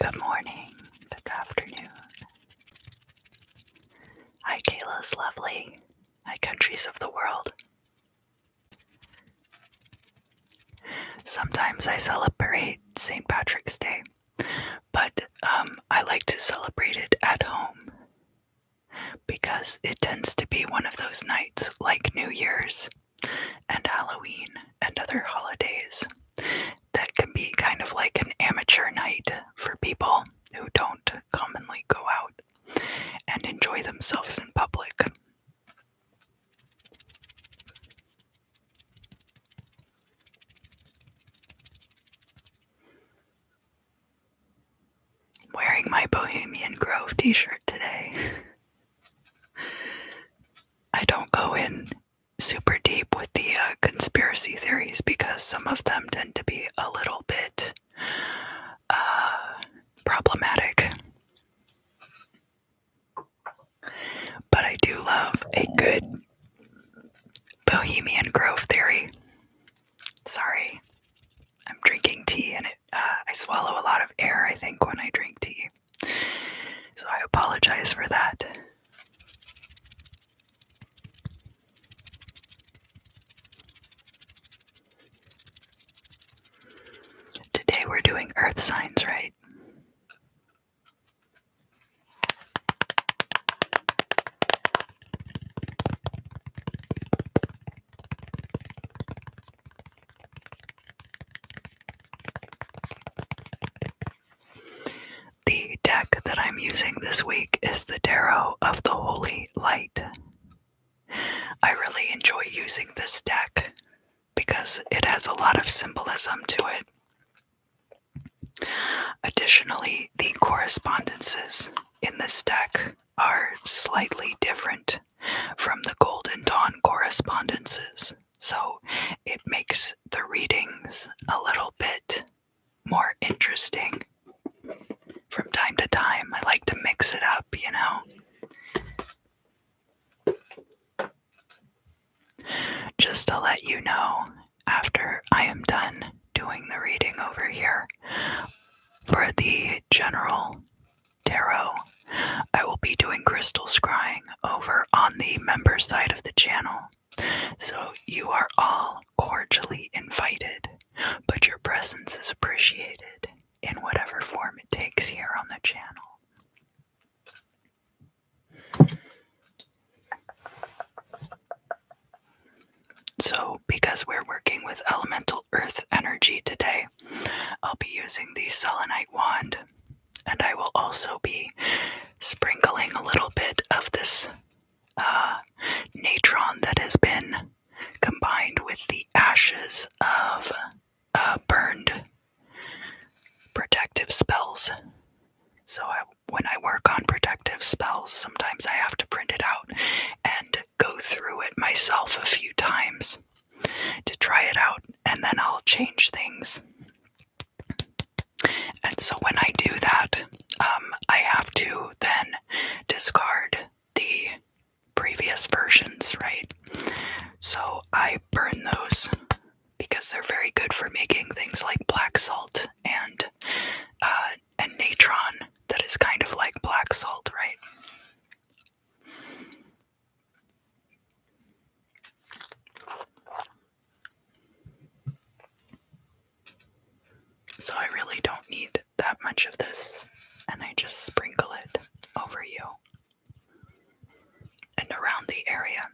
Good morning, good afternoon. Hi, Kayla's lovely. Hi, countries of the world. Sometimes I celebrate St. Patrick's Day, but I like to celebrate it at home because it tends to be one of those nights like New Year's and Halloween and other holidays that can be kind of like an amateur night for people who don't commonly go out and enjoy themselves in public. Wearing my Bohemian Grove t-shirt today. I don't go in super deep with the conspiracy theories because some of them tend to be a little bit problematic. But I do love a good Bohemian Grove theory. Sorry, I'm drinking tea and I swallow a lot of air, I think, when I drink tea. So I apologize for that. Today we're doing earth signs, right? The deck that I'm using this week is the Tarot of the Holy Light. I really enjoy using this deck because it has a lot of symbolism to it. Additionally, the correspondences in this deck are slightly different from the Golden Dawn correspondences, so it makes the readings a little bit more interesting. From time to time, I like to mix it up, you know? Just to let you know, after I am done doing the reading over here, for the general tarot, I will be doing crystal scrying over on the member side of the channel. So you are all cordially invited, but your presence is appreciated in whatever form it takes here on the channel. So, because we're working with elemental earth energy today, I'll be using the selenite wand, and I will also be sprinkling a little bit of this natron that has been combined with the ashes of burned protective spells. So when I work on protective spells, sometimes I have to print it out and go through it myself a few times to try it out, and then I'll change things. And so when I do that, I have to then discard the previous versions, right? So I burn those because they're very good for making things like black salt and natron that is kind of like black salt, right? So I really don't need that much of this, and I just sprinkle it over you and around the area.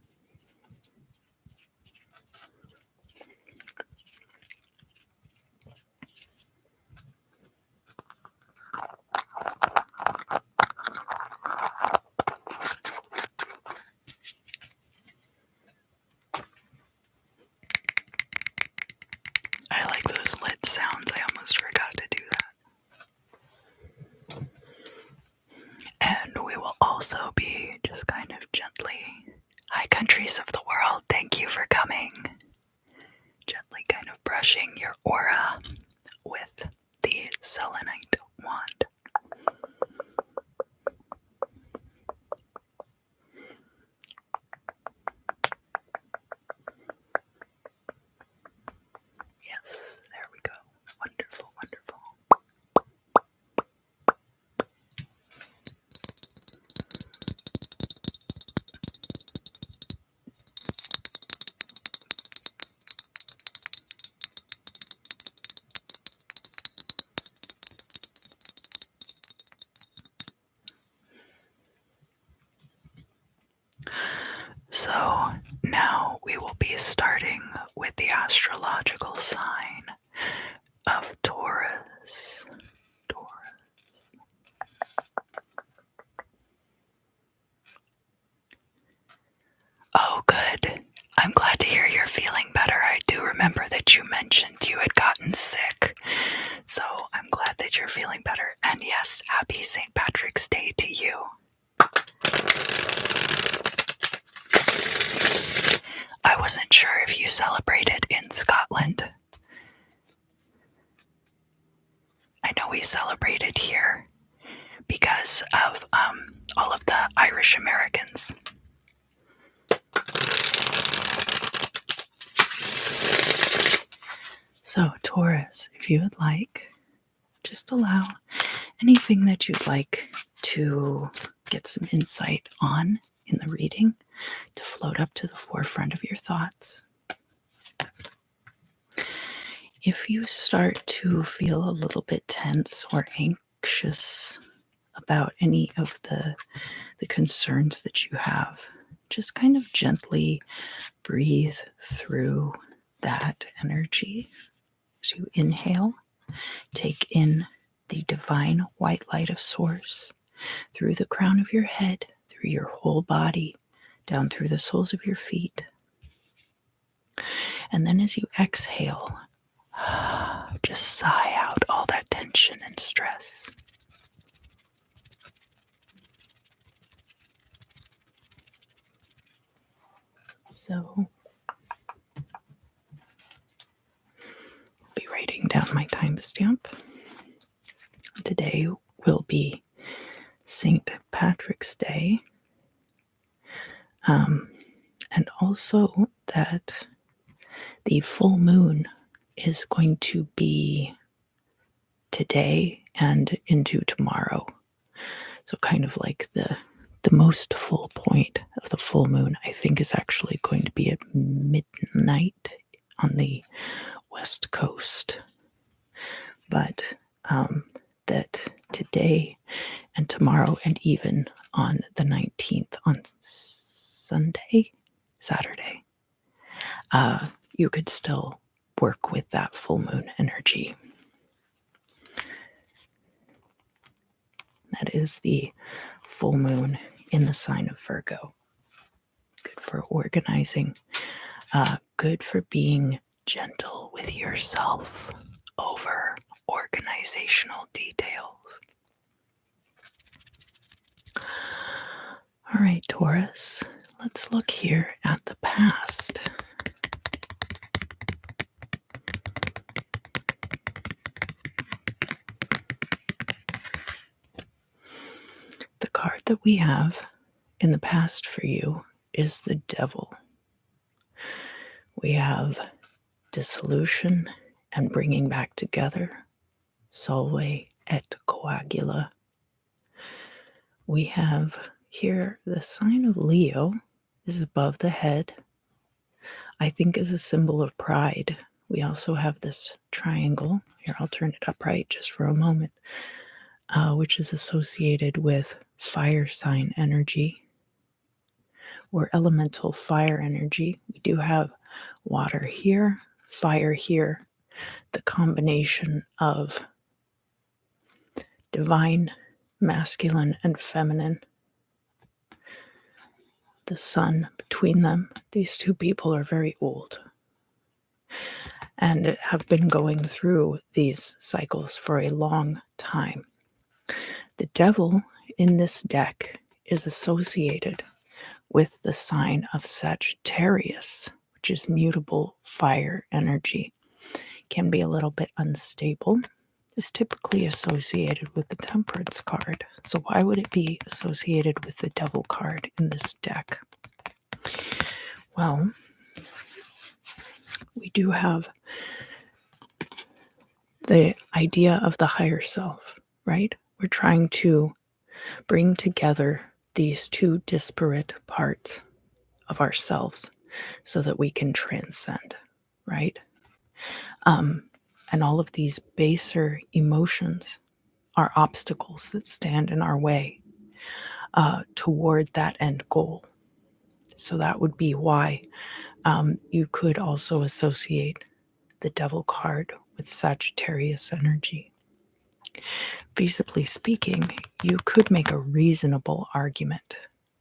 I like those lid sounds. I almost forgot to do that. And we will also be just kind of gently, hi countries of the world, thank you for coming. Gently kind of brushing your aura with the selenite wand. Yes, there we go. Wonderful, wonderful. astrological sign of Taurus. Oh, good. I'm glad to hear you're feeling better. I do remember that you mentioned you had gotten sick. So I'm glad that you're feeling better. And yes, happy St. Patrick's Day to you. I wasn't sure if you celebrated in Scotland. I know we celebrated here because of all of the Irish Americans. So, Taurus, if you would like, just allow anything that you'd like to get some insight on in the reading to float up to the forefront of your thoughts. If you start to feel a little bit tense or anxious about any of the concerns that you have, just kind of gently breathe through that energy. As you inhale, take in the divine white light of Source through the crown of your head, through your whole body, down through the soles of your feet. And then as you exhale, just sigh out all that tension and stress. So, I'll be writing down my timestamp. Today will be St. Patrick's Day. And also that the full moon is going to be today and into tomorrow. So kind of like the most full point of the full moon, I think, is actually going to be at midnight on the West Coast. But that today and tomorrow and even on the 19th, on Saturday, you could still work with that full moon energy. That is the full moon in the sign of Virgo. Good for organizing. Good for being gentle with yourself over organizational details. All right, Taurus, let's look here at the past. The card that we have in the past for you is the Devil. We have dissolution and bringing back together, solve et coagula. We have here the sign of Leo is above the head, I think is a symbol of pride. We also have this triangle, here I'll turn it upright just for a moment, which is associated with fire sign energy or elemental fire energy. We do have water here, fire here, the combination of divine, masculine, and feminine. The sun between them. These two people are very old and have been going through these cycles for a long time. The Devil in this deck is associated with the sign of Sagittarius, which is mutable fire energy. Can be a little bit unstable. Is typically associated with the Temperance card. So why would it be associated with the Devil card in this deck? Well, we do have the idea of the higher self, right? We're trying to bring together these two disparate parts of ourselves so that we can transcend, right? And all of these baser emotions are obstacles that stand in our way toward that end goal. So that would be why you could also associate the Devil card with Sagittarius energy. Feasibly speaking, you could make a reasonable argument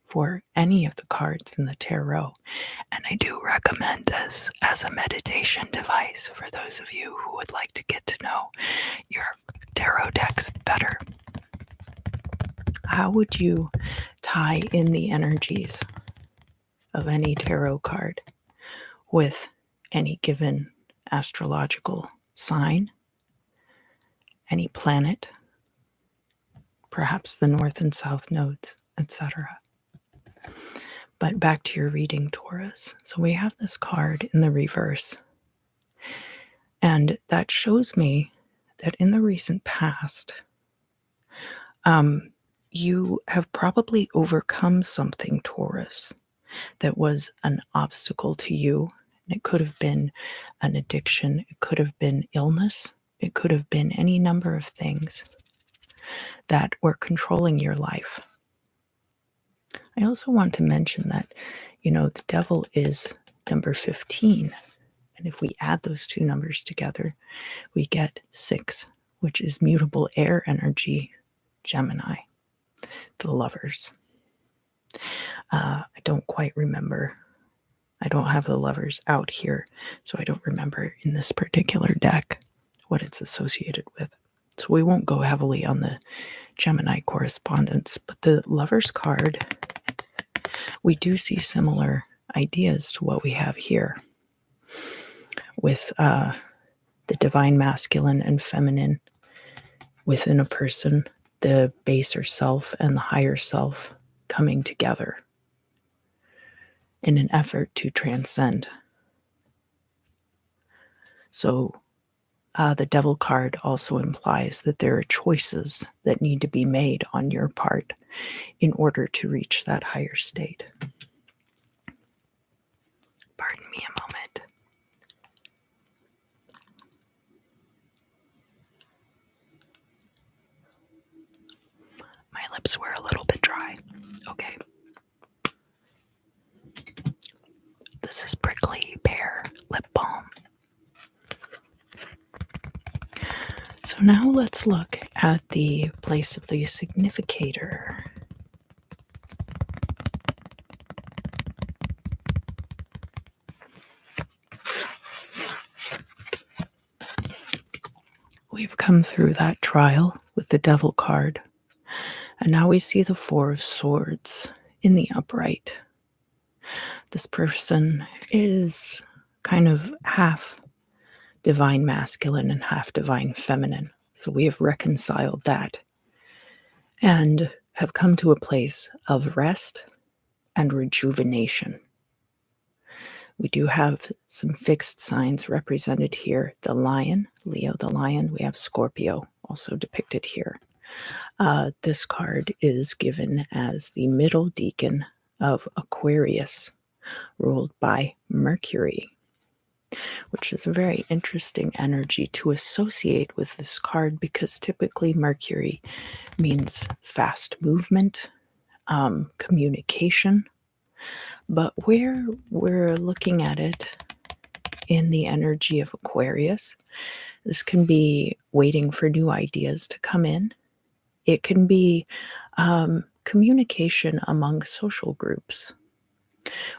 for any of the cards in the tarot, and I do recommend this as a meditation device for those of you who would like to get to know your tarot decks better. How would you tie in the energies of any tarot card with any given astrological sign, any planet, perhaps the north and south nodes, etc.? But back to your reading, Taurus. So we have this card in the reverse, and that shows me that in the recent past, you have probably overcome something, Taurus, that was an obstacle to you. And it could have been an addiction, it could have been illness, it could have been any number of things that were controlling your life. I also want to mention that, the devil is number 15. And if we add those two numbers together, we get 6, which is mutable air energy, Gemini, the Lovers. I don't quite remember. I don't have the Lovers out here, so I don't remember in this particular deck what it's associated with. So we won't go heavily on the Gemini correspondence, but the Lovers card, we do see similar ideas to what we have here with the divine masculine and feminine within a person, the baser self and the higher self coming together in an effort to transcend. So the Devil card also implies that there are choices that need to be made on your part in order to reach that higher state. Pardon me a moment. My lips were a little bit dry. Okay. This is Prickly Pear Lip Balm. So now let's look at the place of the significator. We've come through that trial with the Devil card, and now we see the 4 of Swords in the upright. This person is kind of half divine masculine and half divine feminine. So we have reconciled that and have come to a place of rest and rejuvenation. We do have some fixed signs represented here. The lion, Leo the lion. We have Scorpio also depicted here. This card is given as the middle decan of Aquarius, ruled by Mercury, which is a very interesting energy to associate with this card because typically Mercury means fast movement, communication. But where we're looking at it in the energy of Aquarius, this can be waiting for new ideas to come in. It can be communication among social groups,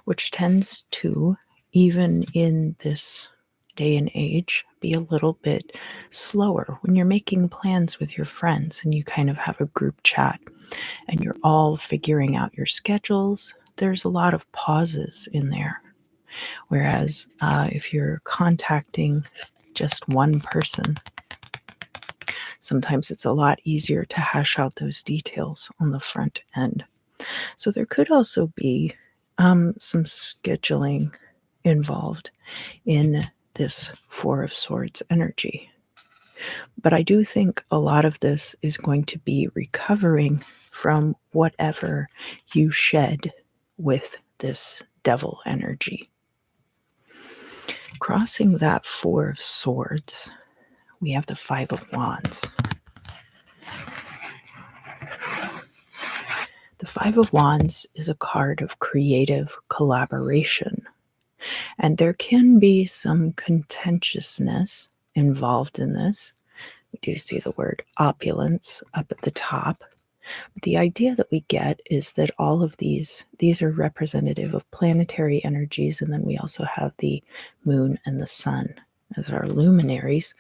which tends to, even in this day and age, be a little bit slower. When you're making plans with your friends and you kind of have a group chat and you're all figuring out your schedules, there's a lot of pauses in there. Whereas if you're contacting just one person, sometimes it's a lot easier to hash out those details on the front end. So there could also be some scheduling involved in this 4 of Swords energy. But I do think a lot of this is going to be recovering from whatever you shed with this Devil energy. Crossing that 4 of Swords, we have the 5 of Wands. The 5 of Wands is a card of creative collaboration. And there can be some contentiousness involved in this. We do see the word opulence up at the top. But the idea that we get is that all of these are representative of planetary energies, and then we also have the moon and the sun as our luminaries.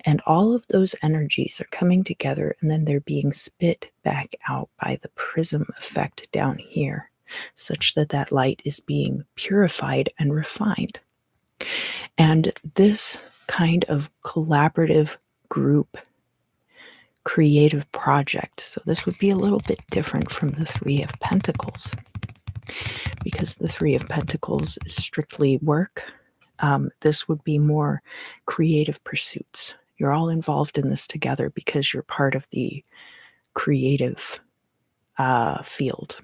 And all of those energies are coming together, and then they're being spit back out by the prism effect down here, such that that light is being purified and refined. And this kind of collaborative group creative project, so this would be a little bit different from the Three of Pentacles, because the Three of Pentacles is strictly work. This would be more creative pursuits. You're all involved in this together because you're part of the creative field.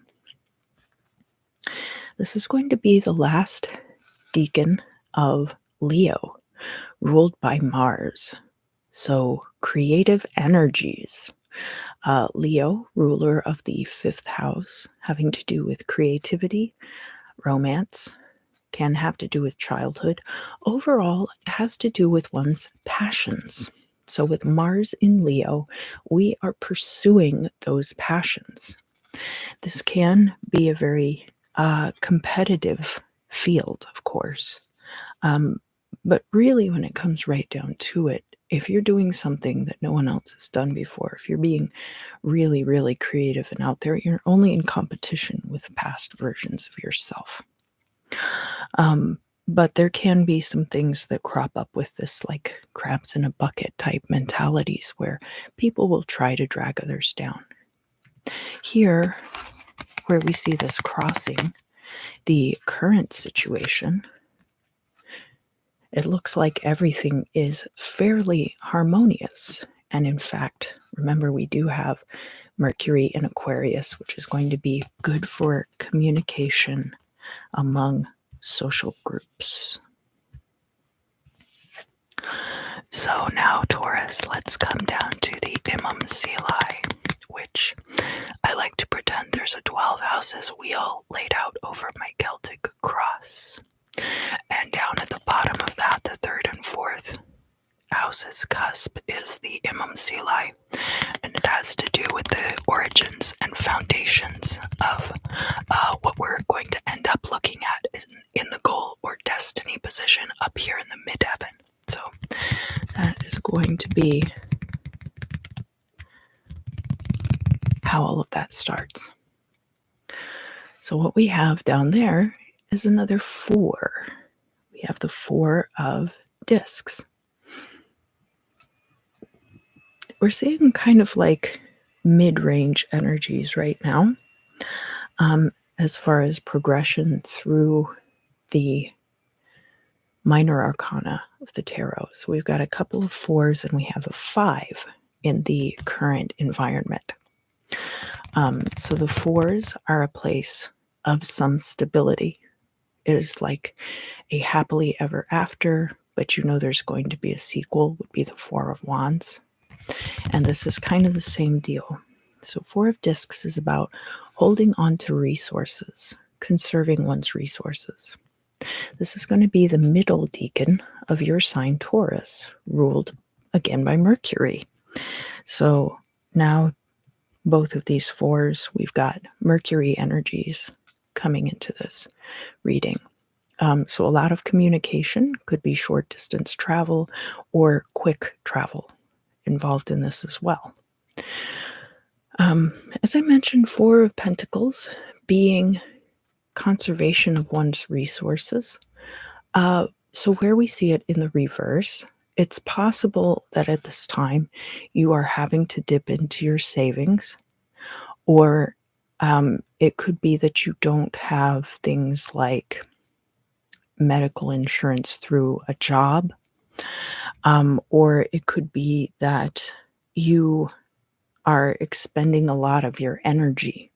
This is going to be the last decan of Leo, ruled by Mars. So, creative energies. Leo, ruler of the 5th house, having to do with creativity, romance, can have to do with childhood. Overall, it has to do with one's passions. So, with Mars in Leo, we are pursuing those passions. This can be a very competitive field, of course. But really, when it comes right down to it, if you're doing something that no one else has done before, if you're being really, really creative and out there, you're only in competition with past versions of yourself. But there can be some things that crop up with this, like crabs in a bucket type mentalities, where people will try to drag others down. Here, where we see this crossing, the current situation, it looks like everything is fairly harmonious. And in fact, remember, we do have Mercury in Aquarius, which is going to be good for communication among social groups. So now, Taurus, let's come down to the Imam Silai, which I like to pretend there's a 12 houses wheel laid out over my Celtic cross. And down at the bottom of that, the 3rd and 4th house's cusp is the Imam Silai, and it has to do with the origins and foundations of what we're going to end up looking at in the goal or destiny position up here in the midheaven. So that is going to be how all of that starts. So what we have down there is another 4. We have the 4 of discs. We're seeing kind of like mid-range energies right now, as far as progression through the minor arcana of the tarot. So we've got a couple of 4s and we have a 5 in the current environment. So the 4s are a place of some stability. It is like a happily ever after, but you know there's going to be a sequel, would be the 4 of Wands. And this is kind of the same deal. So 4 of discs is about holding on to resources, conserving one's resources. This is going to be the middle decan of your sign, Taurus, ruled again by Mercury. So now both of these 4s, we've got Mercury energies coming into this reading. So a lot of communication, could be short distance travel or quick travel involved in this as well. As I mentioned, 4 of Pentacles being conservation of one's resources. So where we see it in the reverse, it's possible that at this time you are having to dip into your savings, or it could be that you don't have things like medical insurance through a job, or it could be that you are expending a lot of your energy.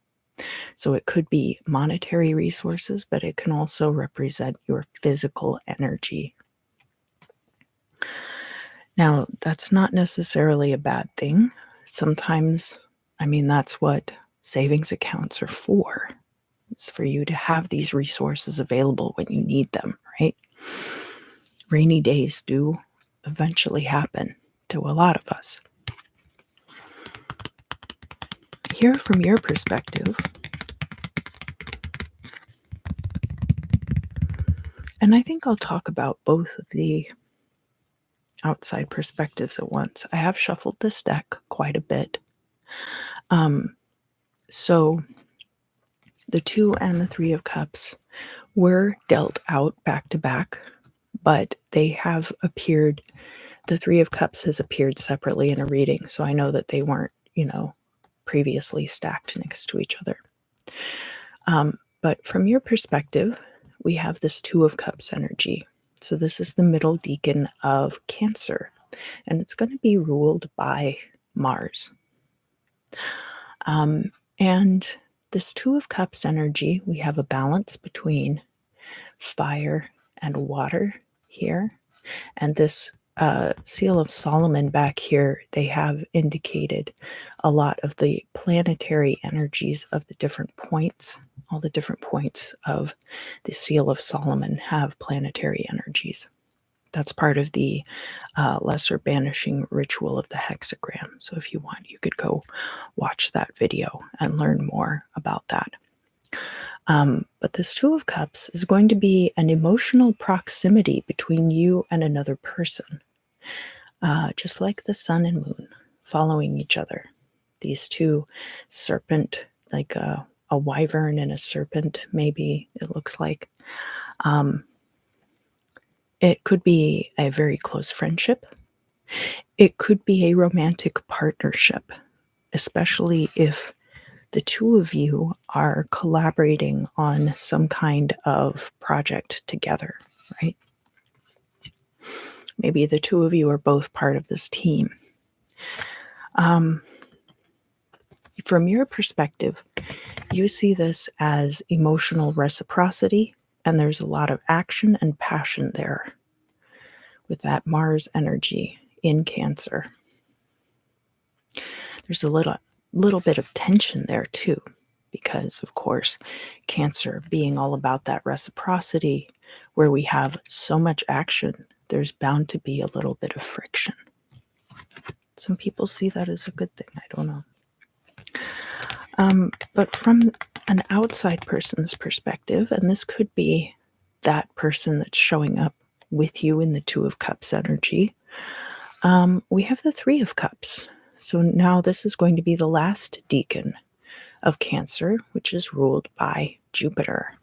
So it could be monetary resources, but it can also represent your physical energy. Now, that's not necessarily a bad thing. Sometimes, that's what savings accounts are for. It's for you to have these resources available when you need them, right? Rainy days do eventually happen to a lot of us. Hear from your perspective. And I think I'll talk about both of the outside perspectives at once. I have shuffled this deck quite a bit. So the 2 and the 3 of Cups were dealt out back to back, but they have appeared, the 3 of Cups has appeared separately in a reading, so I know that they weren't, previously stacked next to each other. But from your perspective, we have this 2 of Cups energy. So this is the middle decan of Cancer, and it's going to be ruled by Mars. And this 2 of Cups energy, we have a balance between fire and water here. And this Seal of Solomon back here, they have indicated a lot of the planetary energies of the different points. All the different points of the Seal of Solomon have planetary energies. That's part of the lesser banishing ritual of the hexagram. So if you want, you could go watch that video and learn more about that. But this 2 of Cups is going to be an emotional proximity between you and another person. Just like the sun and moon following each other. These two serpent, like a wyvern and a serpent, maybe it looks like. It could be a very close friendship. It could be a romantic partnership, especially if the 2 of you are collaborating on some kind of project together, right? Maybe the 2 of you are both part of this team. From your perspective, you see this as emotional reciprocity, and there's a lot of action and passion there with that Mars energy in Cancer. There's a little bit of tension there too, because of course, Cancer being all about that reciprocity, where we have so much action, there's bound to be a little bit of friction. Some people see that as a good thing. I don't know. But from an outside person's perspective, and this could be that person that's showing up with you in the 2 of Cups energy, we have the 3 of Cups. So now this is going to be the last decan of Cancer, which is ruled by Jupiter.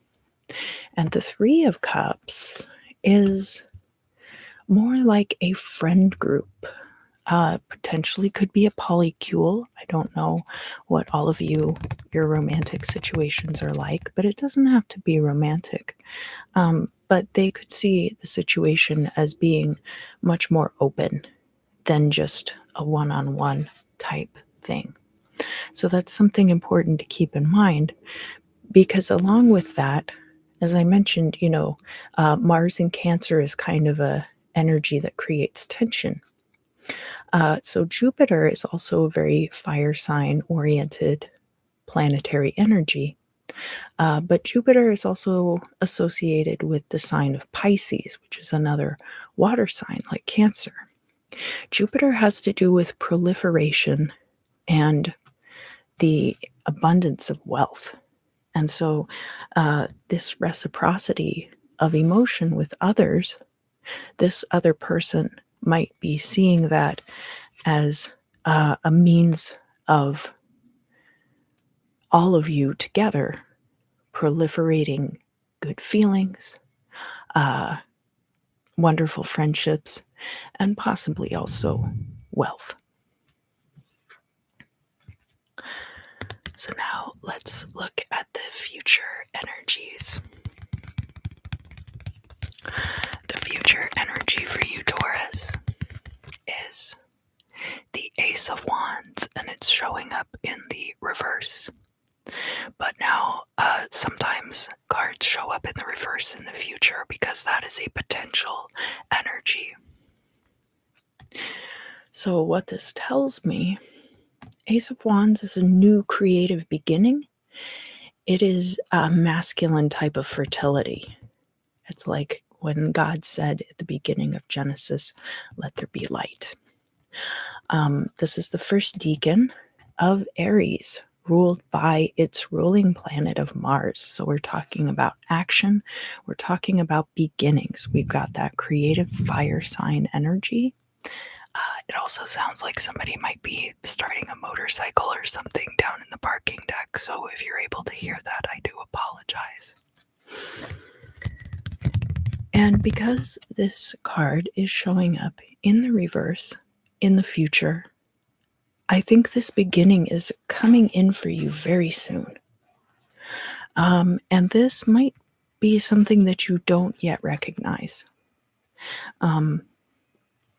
And the 3 of Cups is more like a friend group. Potentially could be a polycule. I don't know what all of your romantic situations are like, but it doesn't have to be romantic. But they could see the situation as being much more open than just a one-on-one type thing. So that's something important to keep in mind, because along with that, as I mentioned, Mars in Cancer is kind of a energy that creates tension. So Jupiter is also a very fire sign oriented planetary energy. But Jupiter is also associated with the sign of Pisces, which is another water sign like Cancer. Jupiter has to do with proliferation and the abundance of wealth. And so this reciprocity of emotion with others, this other person might be seeing that as a means of all of you together proliferating good feelings, wonderful friendships, and possibly also wealth. So now let's look at the future energies. The future energy for you, Taurus, is the Ace of Wands, and it's showing up in the reverse. But now sometimes cards show up in the reverse in the future because that is a potential energy. So what this tells me, Ace of Wands is a new creative beginning. It is a masculine type of fertility. It's like when God said at the beginning of Genesis, "Let there be light." This is the first decan of Aries, ruled by its ruling planet of Mars. So we're talking about action. We're talking about beginnings. We've got that creative fire sign energy. It also sounds like somebody might be starting a motorcycle or something down in the parking deck. So if you're able to hear that, I do apologize. And because this card is showing up in the reverse, in the future, I think this beginning is coming in for you very soon. And this might be something that you don't yet recognize.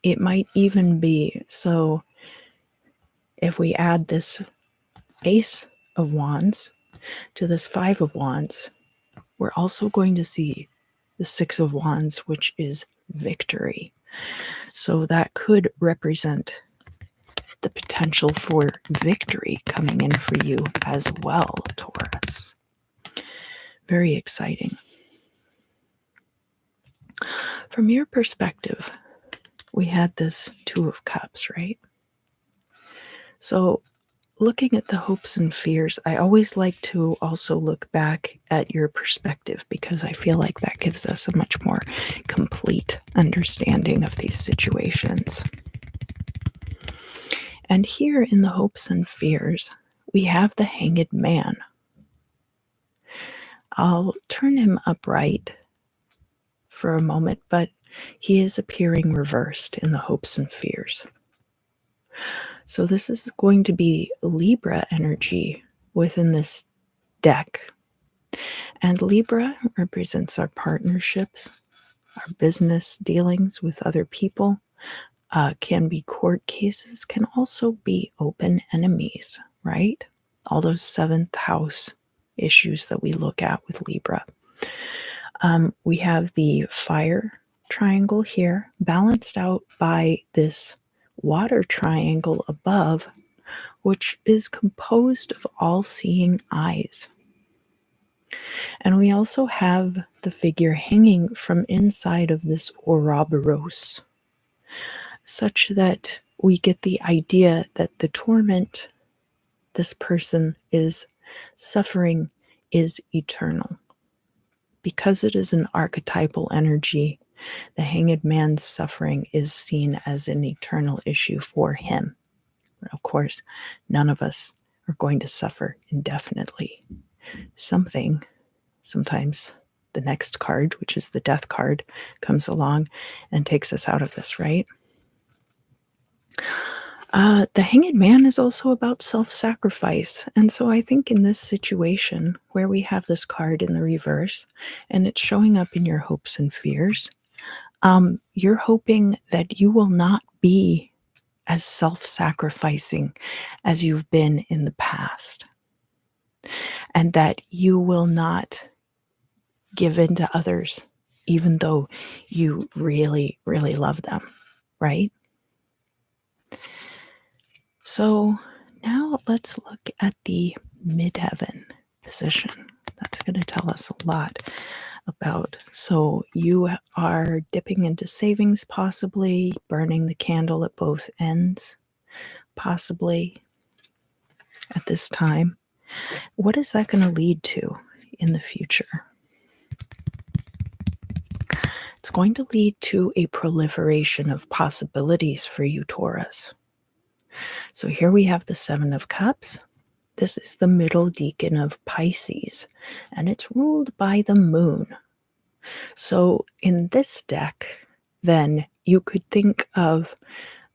It might even be, so if we add this Ace of Wands to this Five of Wands, we're also going to see the Six of Wands, which is victory. So that could represent the potential for victory coming in for you as well, Taurus. Very exciting. From your perspective, we had this Two of Cups, right? So looking at the hopes and fears, I always like to also look back at your perspective because I feel like that gives us a much more complete understanding of these situations. And here in the hopes and fears, we have the Hanged Man. I'll turn him upright for a moment, but he is appearing reversed in the hopes and fears. So this is going to be Libra energy within this deck. And Libra represents our partnerships, our business dealings with other people, can be court cases, can also be open enemies, right? All those seventh house issues that we look at with Libra. We have the fire triangle here, balanced out by this water triangle above, which is composed of all-seeing eyes. And we also have the figure hanging from inside of this Ouroboros, such that we get the idea that the torment this person is suffering is eternal. Because it is an archetypal energy, the Hanged Man's suffering is seen as an eternal issue for him. Of course, none of us are going to suffer indefinitely. Sometimes the next card, which is the Death card, comes along and takes us out of this, right? The Hanged Man is also about self-sacrifice. And so I think in this situation where we have this card in the reverse and it's showing up in your hopes and fears, you're hoping that you will not be as self-sacrificing as you've been in the past, and that you will not give in to others, even though you really, really love them, right? So now let's look at the midheaven position. That's going to tell us a lot about, so you are dipping into savings, possibly burning the candle at both ends, possibly at this time. What is that going to lead to in the future? It's going to lead to a proliferation of possibilities for you, Taurus. So here we have the Seven of Cups. This is the middle decan of Pisces, and it's ruled by the moon. So in this deck, then you could think of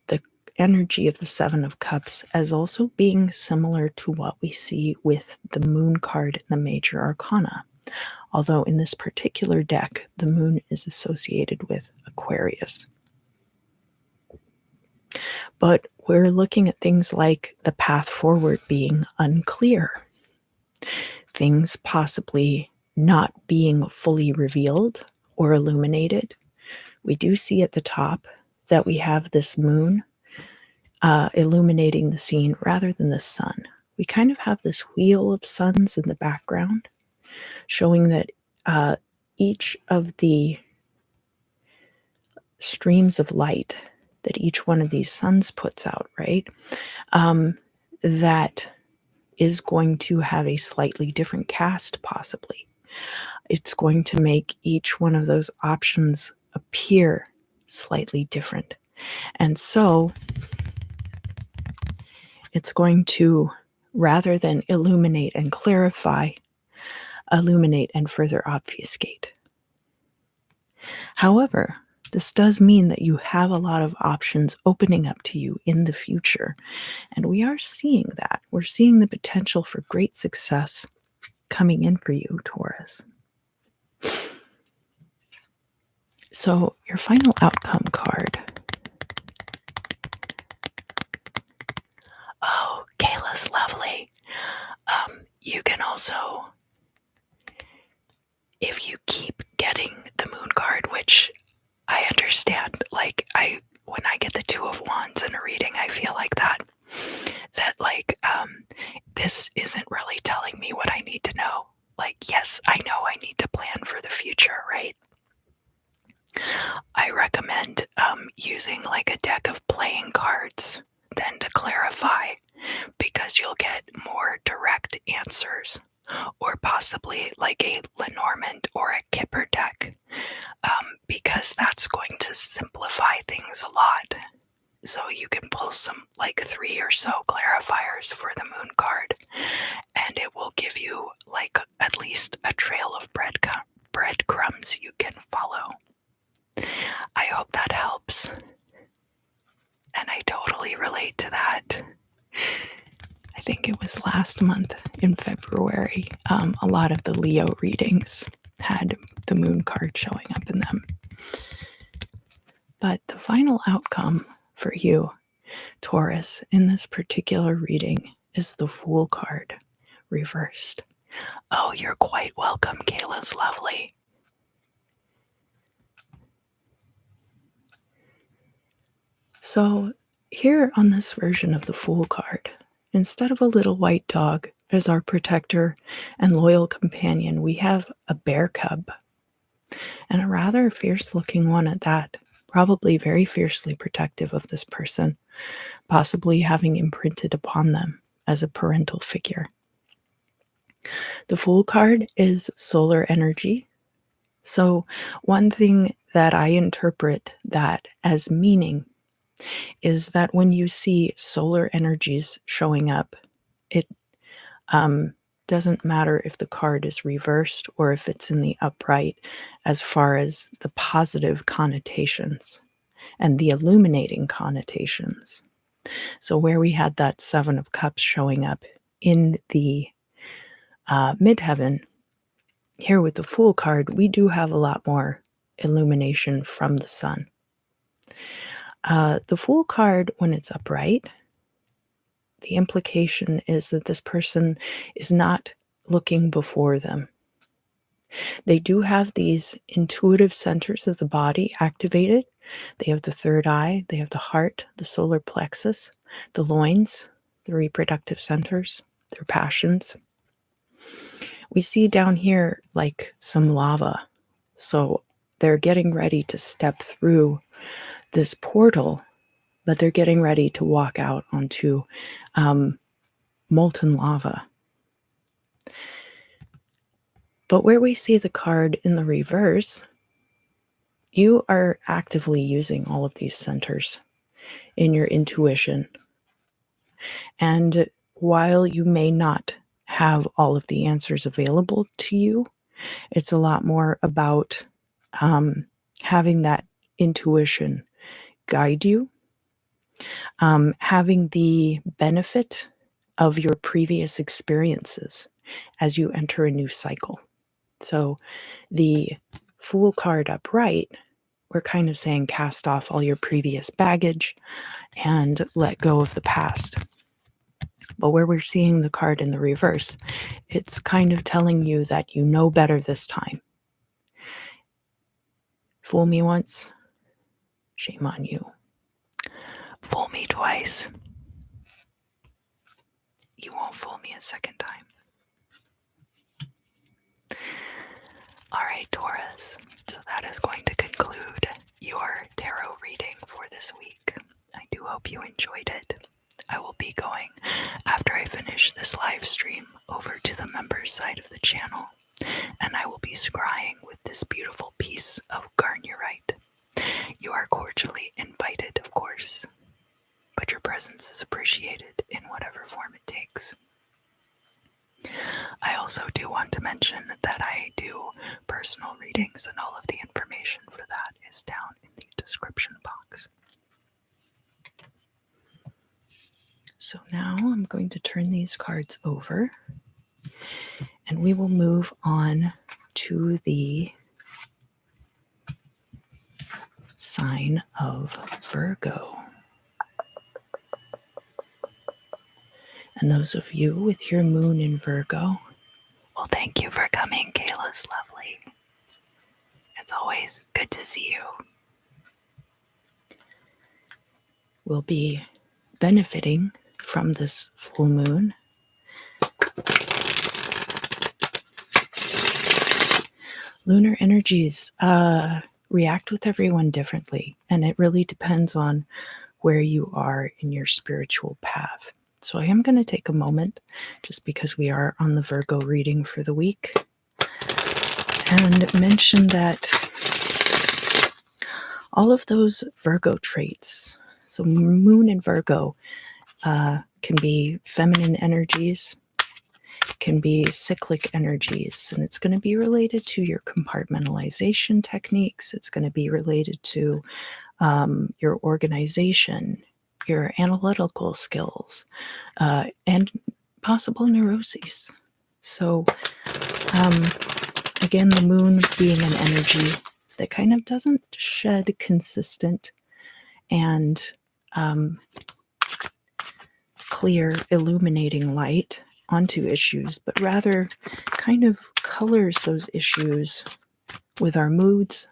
the energy of the Seven of Cups as also being similar to what we see with the moon card in the major arcana. Although in this particular deck, the moon is associated with Aquarius. But we're looking at things like the path forward being unclear, things possibly not being fully revealed or illuminated. We do see at the top that we have this moon illuminating the scene rather than the sun. We kind of have this wheel of suns in the background, showing that each of the streams of light that each one of these suns puts out, right? That is going to have a slightly different cast, possibly. It's going to make each one of those options appear slightly different. And so it's going to, rather than illuminate and clarify, illuminate and further obfuscate. However, this does mean that you have a lot of options opening up to you in the future. And we are seeing that. We're seeing the potential for great success coming in for you, Taurus. So, your final outcome card. Oh, Kayla's lovely. You can also, if you keep getting the moon card, which I understand, like when I get the Two of Wands in a reading, I feel like that this isn't really telling me what I need to know. Like, yes, I know I need to plan for the future, right? I recommend using like a deck of playing cards then to clarify, because you'll get more direct answers, or possibly like a Lenormand or a Kipper deck, because that's going to simplify things a lot. So you can pull some like 3 or so clarifiers for the moon card, and it will give you like at least a trail of breadcrumbs you can follow. I hope that helps. And I totally relate to that. I think it was last month in February, a lot of the Leo readings had the moon card showing up in them. But the final outcome for you, Taurus, in this particular reading is the Fool card reversed. Oh, you're quite welcome, Kayla's lovely. So here on this version of the Fool card, instead of a little white dog as our protector and loyal companion, we have a bear cub, and a rather fierce-looking one at that, probably very fiercely protective of this person, possibly having imprinted upon them as a parental figure. The Fool card is solar energy. So one thing that I interpret that as meaning is that when you see solar energies showing up, it doesn't matter if the card is reversed or if it's in the upright, as far as the positive connotations and the illuminating connotations. So where we had that Seven of Cups showing up in the midheaven, here with the Fool card, we do have a lot more illumination from the sun. The Fool card, when it's upright, the implication is that this person is not looking before them. They do have these intuitive centers of the body activated. They have the third eye, they have the heart, the solar plexus, the loins, the reproductive centers, their passions. We see down here like some lava. So they're getting ready to step through this portal, but they're getting ready to walk out onto molten lava. But where we see the card in the reverse, you are actively using all of these centers in your intuition. And while you may not have all of the answers available to you, it's a lot more about having that intuition guide you, having the benefit of your previous experiences as you enter a new cycle. So the Fool card upright, we're kind of saying cast off all your previous baggage and let go of the past. But where we're seeing the card in the reverse, it's kind of telling you that you know better this time. Fool me once, shame on you. Fool me twice, you won't fool me a second time. Alright, Taurus, so that is going to conclude your tarot reading for this week. I do hope you enjoyed it. I will be going, after I finish this live stream, over to the members side of the channel, and I will be scrying with this beautiful piece of garnierite. You are cordially invited, of course, but your presence is appreciated in whatever form it takes. I also do want to mention that I do personal readings, and all of the information for that is down in the description box. So now I'm going to turn these cards over, and we will move on to the sign of Virgo. And those of you with your moon in Virgo, well, thank you for coming, Kayla's lovely. It's always good to see you. We'll be benefiting from this full moon. Lunar energies react with everyone differently, and it really depends on where you are in your spiritual path. So I am going to take a moment, just because we are on the Virgo reading for the week, and mention that all of those Virgo traits, so moon in Virgo, can be feminine energies, can be cyclic energies, and it's going to be related to your compartmentalization techniques. It's going to be related to your organization, your analytical skills, and possible neuroses. So again, the moon being an energy that kind of doesn't shed consistent and clear, illuminating light onto issues, but rather kind of colors those issues with our moods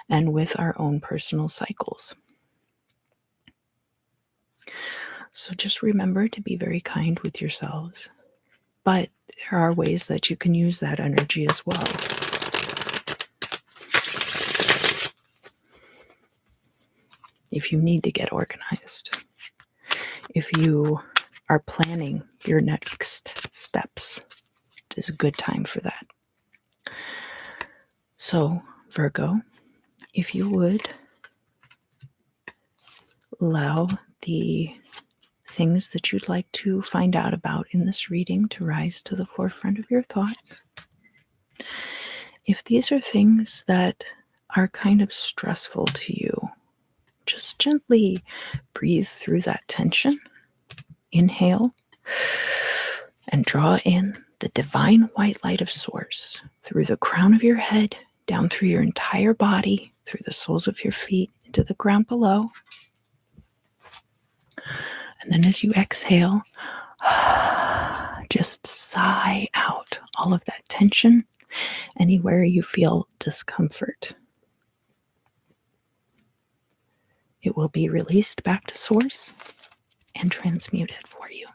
and with our own personal cycles. So just remember to be very kind with yourselves, but there are ways that you can use that energy as well. If you need to get organized, if you are planning your next steps, it is a good time for that. So, Virgo, if you would allow the things that you'd like to find out about in this reading to rise to the forefront of your thoughts. If these are things that are kind of stressful to you, just gently breathe through that tension. Inhale and draw in the divine white light of Source through the crown of your head, down through your entire body, through the soles of your feet, into the ground below. And then as you exhale, just sigh out all of that tension, anywhere you feel discomfort. It will be released back to Source and transmuted for you.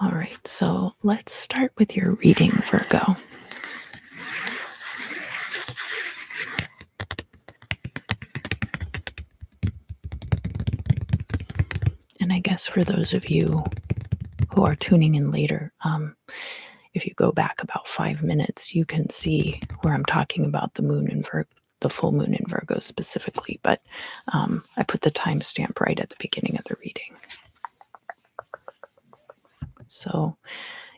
All right, so let's start with your reading, Virgo. And I guess for those of you who are tuning in later, if you go back about 5 minutes, you can see where I'm talking about the moon in Virgo, the full moon in Virgo specifically, but I put the timestamp right at the beginning of the reading. So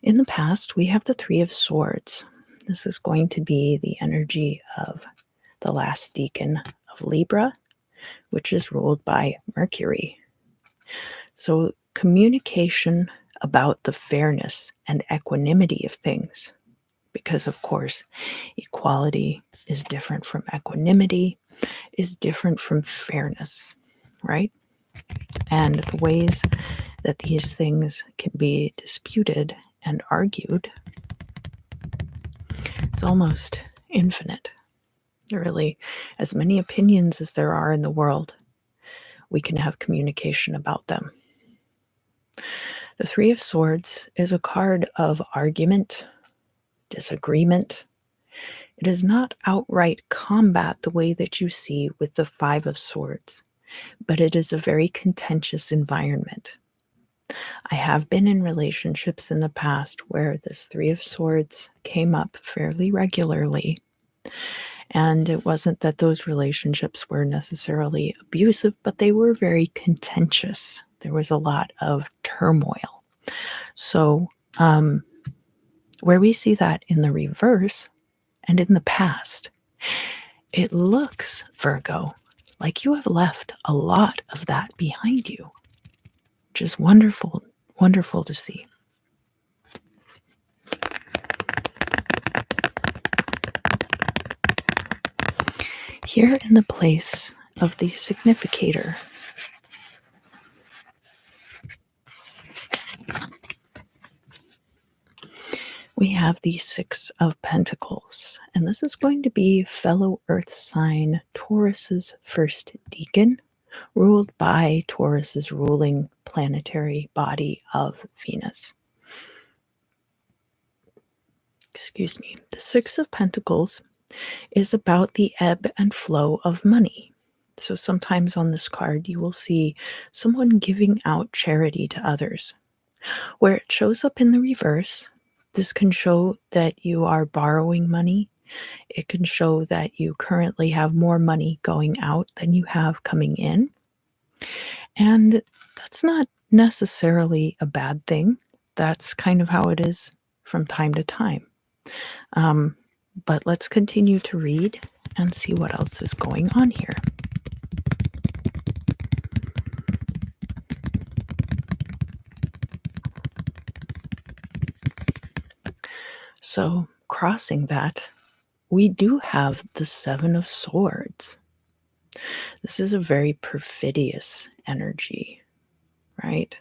in the past, we have the Three of Swords. This is going to be the energy of the last decan of Libra, which is ruled by Mercury. So communication about the fairness and equanimity of things, because of course, equality is different from equanimity, is different from fairness, right? And the ways that these things can be disputed and argued is almost infinite. Really, as many opinions as there are in the world, we can have communication about them. The Three of Swords is a card of argument, disagreement. It is not outright combat the way that you see with the Five of Swords, but it is a very contentious environment. I have been in relationships in the past where this Three of Swords came up fairly regularly. And it wasn't that those relationships were necessarily abusive, but they were very contentious. There was a lot of turmoil. So, where we see that in the reverse and in the past, it looks, Virgo, like you have left a lot of that behind you, which is wonderful, wonderful to see. Here in the place of the significator, we have the Six of Pentacles, and this is going to be fellow Earth sign Taurus's first deacon, ruled by Taurus's ruling planetary body of Venus. Excuse me. The Six of Pentacles is about the ebb and flow of money. So sometimes on this card, you will see someone giving out charity to others. Where it shows up in the reverse, this can show that you are borrowing money. It can show that you currently have more money going out than you have coming in. And that's not necessarily a bad thing. That's kind of how it is from time to time. But let's continue to read and see what else is going on here. So, crossing that, we do have the Seven of Swords. This is a very perfidious energy, right?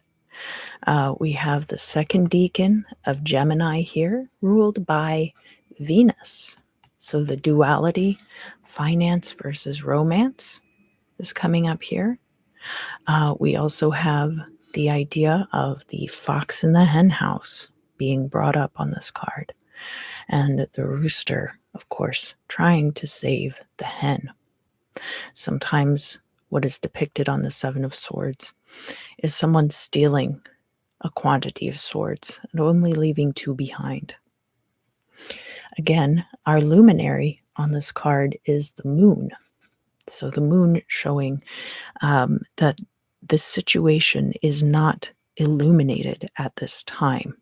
We have the second deacon of Gemini here, ruled by Venus. So the duality, finance versus romance, is coming up here. We also have the idea of the fox in the hen house being brought up on this card. And the rooster, of course, trying to save the hen. Sometimes what is depicted on the Seven of Swords is someone stealing a quantity of swords and only leaving two behind. Again, our luminary on this card is the moon. So the moon showing that this situation is not illuminated at this time.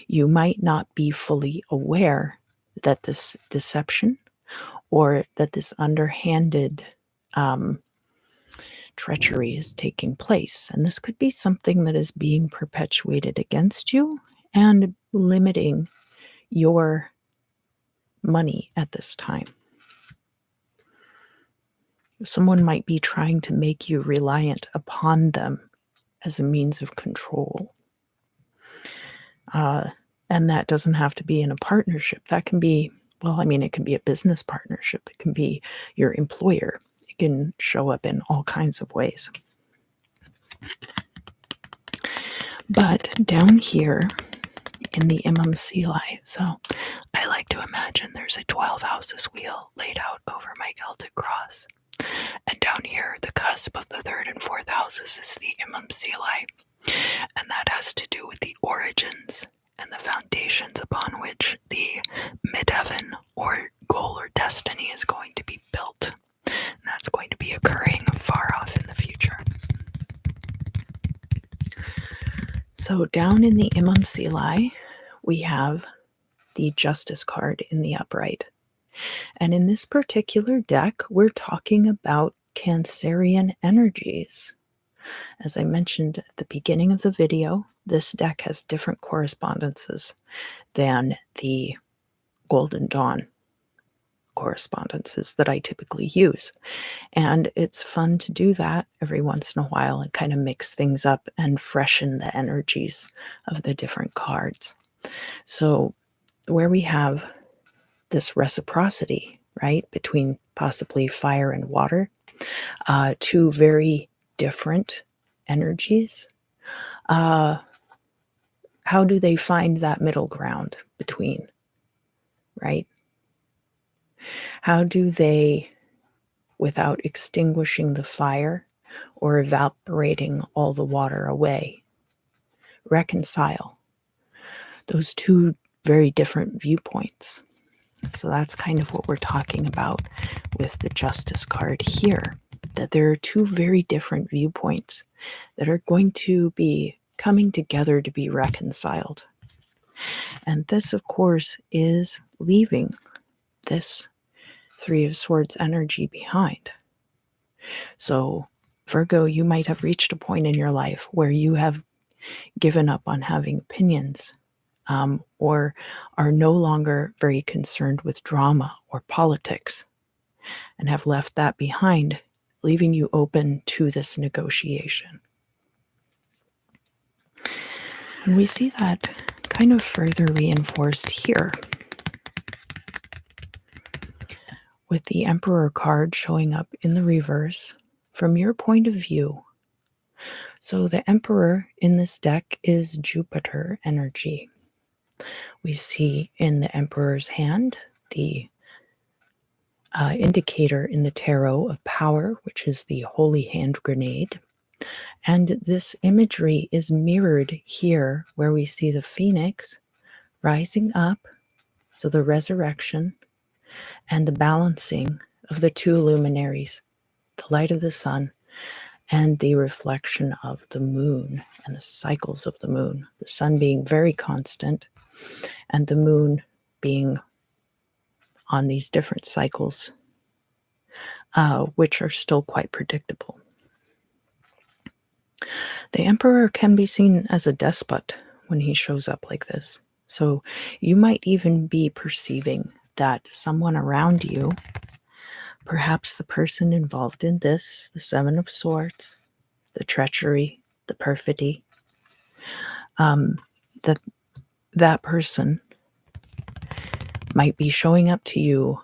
You might not be fully aware that this deception or that this underhanded treachery is taking place. And this could be something that is being perpetuated against you and limiting your money at this time. Someone might be trying to make you reliant upon them as a means of control. And that doesn't have to be in a partnership. That can be, well, I mean, it can be a business partnership. It can be your employer. It can show up in all kinds of ways. But down here in the MMCLI, so I like to imagine there's a 12 houses wheel laid out over my Celtic cross. And down here, the cusp of the third and fourth houses is the MMCLI. And that has to do with the origins and the foundations upon which the midheaven or goal or destiny is going to be built. And that's going to be occurring far off in the future. So down in the MMCLI, we have the Justice card in the upright. And in this particular deck, we're talking about Cancerian energies. As I mentioned at the beginning of the video, this deck has different correspondences than the Golden Dawn correspondences that I typically use. And it's fun to do that every once in a while and kind of mix things up and freshen the energies of the different cards. So where we have this reciprocity, right, between possibly fire and water, two very different energies, how do they find that middle ground between, right? How do they, without extinguishing the fire or evaporating all the water away, reconcile those two very different viewpoints? So that's kind of what we're talking about with the Justice card here, that there are two very different viewpoints that are going to be coming together to be reconciled. And this, of course, is leaving this Three of Swords energy behind. So, Virgo, you might have reached a point in your life where you have given up on having opinions, or are no longer very concerned with drama or politics, and have left that behind, leaving you open to this negotiation. And we see that kind of further reinforced here with the Emperor card showing up in the reverse from your point of view. So the Emperor in this deck is Jupiter energy. We see in the Emperor's hand the indicator in the tarot of power, which is the holy hand grenade. And this imagery is mirrored here where we see the phoenix rising up, so the resurrection, and the balancing of the two luminaries, the light of the sun and the reflection of the moon and the cycles of the moon. The sun being very constant and the moon being on these different cycles, which are still quite predictable. The Emperor can be seen as a despot when he shows up like this. So you might even be perceiving that someone around you, perhaps the person involved in this, the Seven of Swords, the treachery, the perfidy, that person might be showing up to you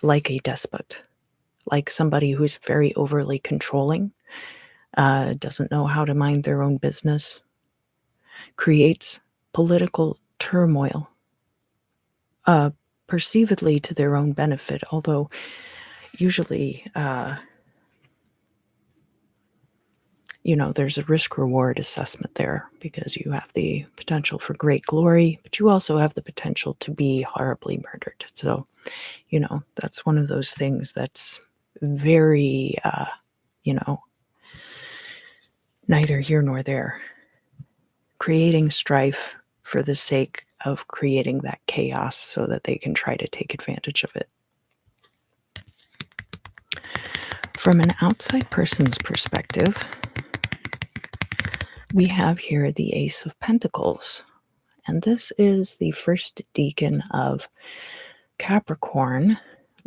like a despot, like somebody who's very overly controlling, doesn't know how to mind their own business, creates political turmoil, perceivedly to their own benefit, although usually, there's a risk-reward assessment there because you have the potential for great glory, but you also have the potential to be horribly murdered. So, that's one of those things that's very, neither here nor there. Creating strife for the sake of creating that chaos so that they can try to take advantage of it. From an outside person's perspective, we have here the Ace of Pentacles, and this is the first decan of Capricorn,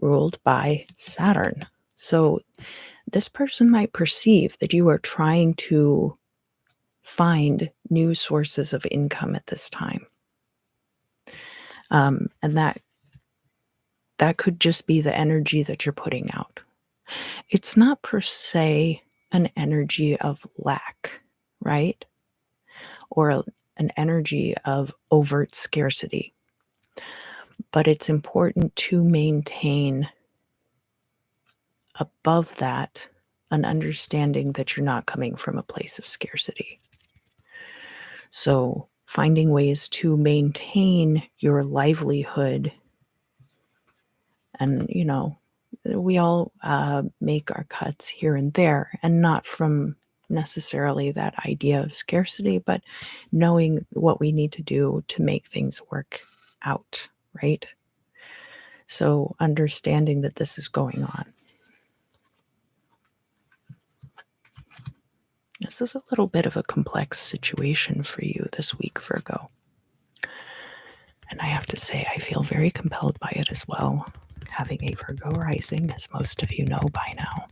ruled by Saturn. So this person might perceive that you are trying to find new sources of income at this time. And that could just be the energy that you're putting out. It's not per se an energy of lack, right? Or an energy of overt scarcity. But it's important to maintain above that an understanding that you're not coming from a place of scarcity. So finding ways to maintain your livelihood, and we all make our cuts here and there, and not from necessarily that idea of scarcity, but knowing what we need to do to make things work out, right? So understanding that this is going on. This is a little bit of a complex situation for you this week, Virgo. And I have to say, I feel very compelled by it as well, having a Virgo rising, as most of you know by now.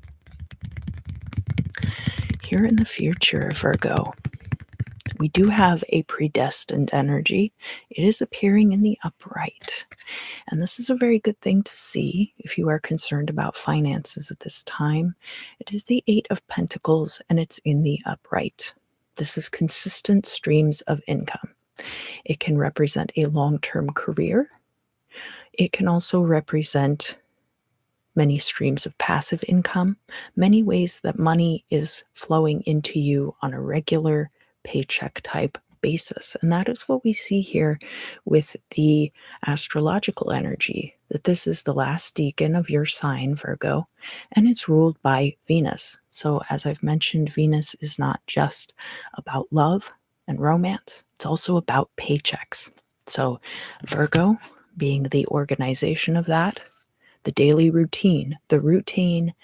Here in the future, Virgo, we do have a predestined energy. It is appearing in the upright. And this is a very good thing to see if you are concerned about finances at this time. It is the Eight of Pentacles, and it's in the upright. This is consistent streams of income. It can represent a long-term career. It can also represent many streams of passive income, many ways that money is flowing into you on a regular paycheck type basis. And that is what we see here with the astrological energy, that this is the last decan of your sign, Virgo, and it's ruled by Venus. So, as I've mentioned, Venus is not just about love and romance, it's also about paychecks. So, Virgo being the organization of that, the daily routine, the routine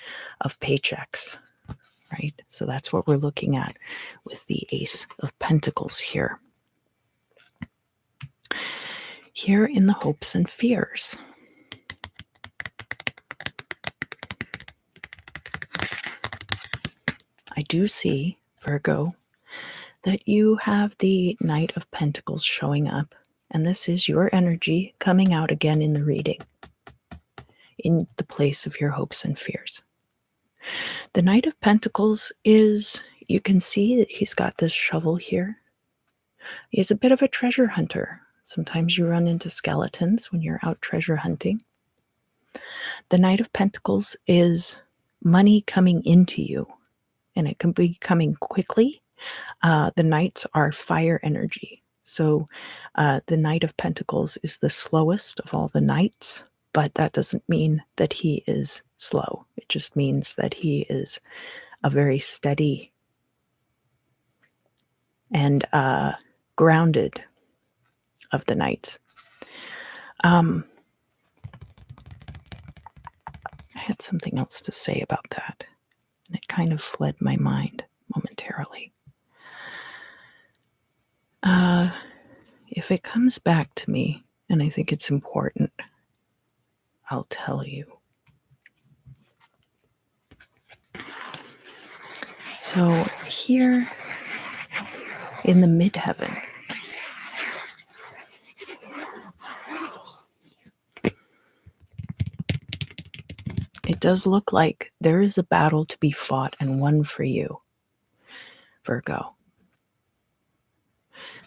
of paychecks, right? So that's what we're looking at with the Ace of Pentacles here. Here in the hopes and fears. I do see, Virgo, that you have the Knight of Pentacles showing up, and this is your energy coming out again in the reading, in the place of your hopes and fears. The Knight of Pentacles is, you can see that he's got this shovel here. He's a bit of a treasure hunter. Sometimes you run into skeletons when you're out treasure hunting. The Knight of Pentacles is money coming into you, and it can be coming quickly. The Knights are fire energy. So the Knight of Pentacles is the slowest of all the Knights, but that doesn't mean that he is slow. It just means that he is a very steady and grounded of the Knights. I had something else to say about that, and it kind of fled my mind momentarily. If it comes back to me, and I think it's important, I'll tell you. So here in the midheaven, it does look like there is a battle to be fought and won for you, Virgo.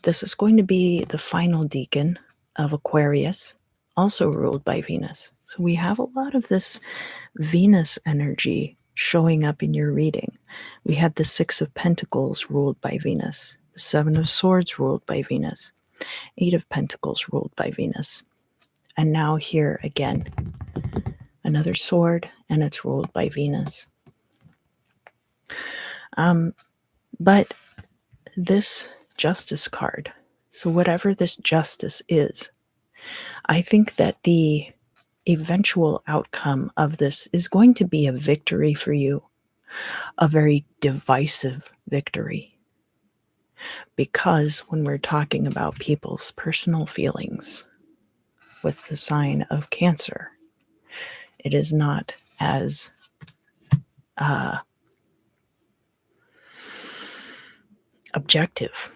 This is going to be the final decan of Aquarius, also ruled by Venus. So we have a lot of this Venus energy showing up in your reading. We had the Six of Pentacles ruled by Venus, the Seven of Swords ruled by Venus, Eight of Pentacles ruled by Venus. And now here again, another sword, and it's ruled by Venus. But this Justice card, so whatever this justice is, I think that the eventual outcome of this is going to be a victory for you, a very divisive victory. Because when we're talking about people's personal feelings with the sign of Cancer, it is not as objective.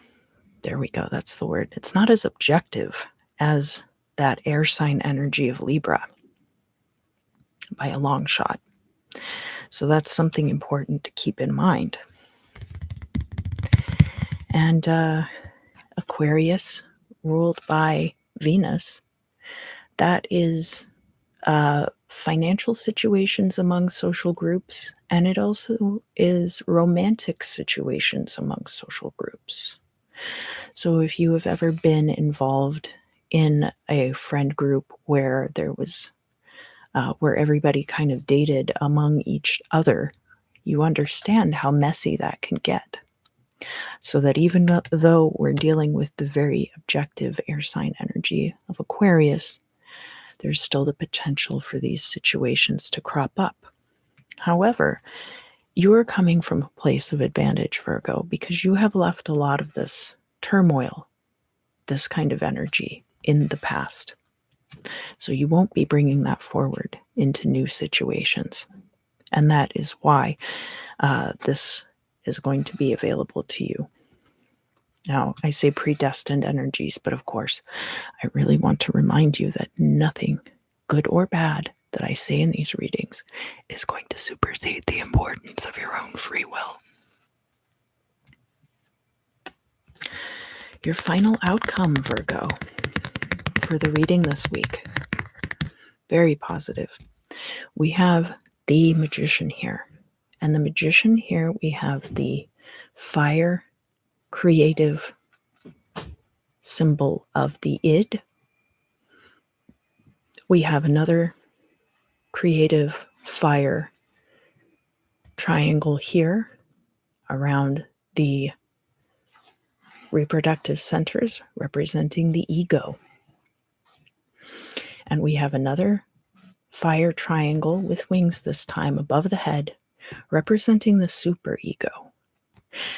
There we go, that's the word. It's not as objective as that air sign energy of Libra by a long shot. So that's something important to keep in mind. And Aquarius, ruled by Venus, that is financial situations among social groups, and it also is romantic situations among social groups. So if you have ever been involved in a friend group where there was where everybody kind of dated among each other, you understand how messy that can get. So that even though we're dealing with the very objective air sign energy of Aquarius, there's still the potential for these situations to crop up. However, you're coming from a place of advantage, Virgo, because you have left a lot of this turmoil, this kind of energy in the past. So you won't be bringing that forward into new situations. And that is why this is going to be available to you. Now, I say predestined energies, but of course, I really want to remind you that nothing, good or bad, that I say in these readings is going to supersede the importance of your own free will. Your final outcome, Virgo, for the reading this week. Very positive. We have the Magician here. And the Magician here, we have the fire creative symbol of the id. We have another creative fire triangle here around the reproductive centers representing the ego. And we have another fire triangle with wings this time above the head representing the superego.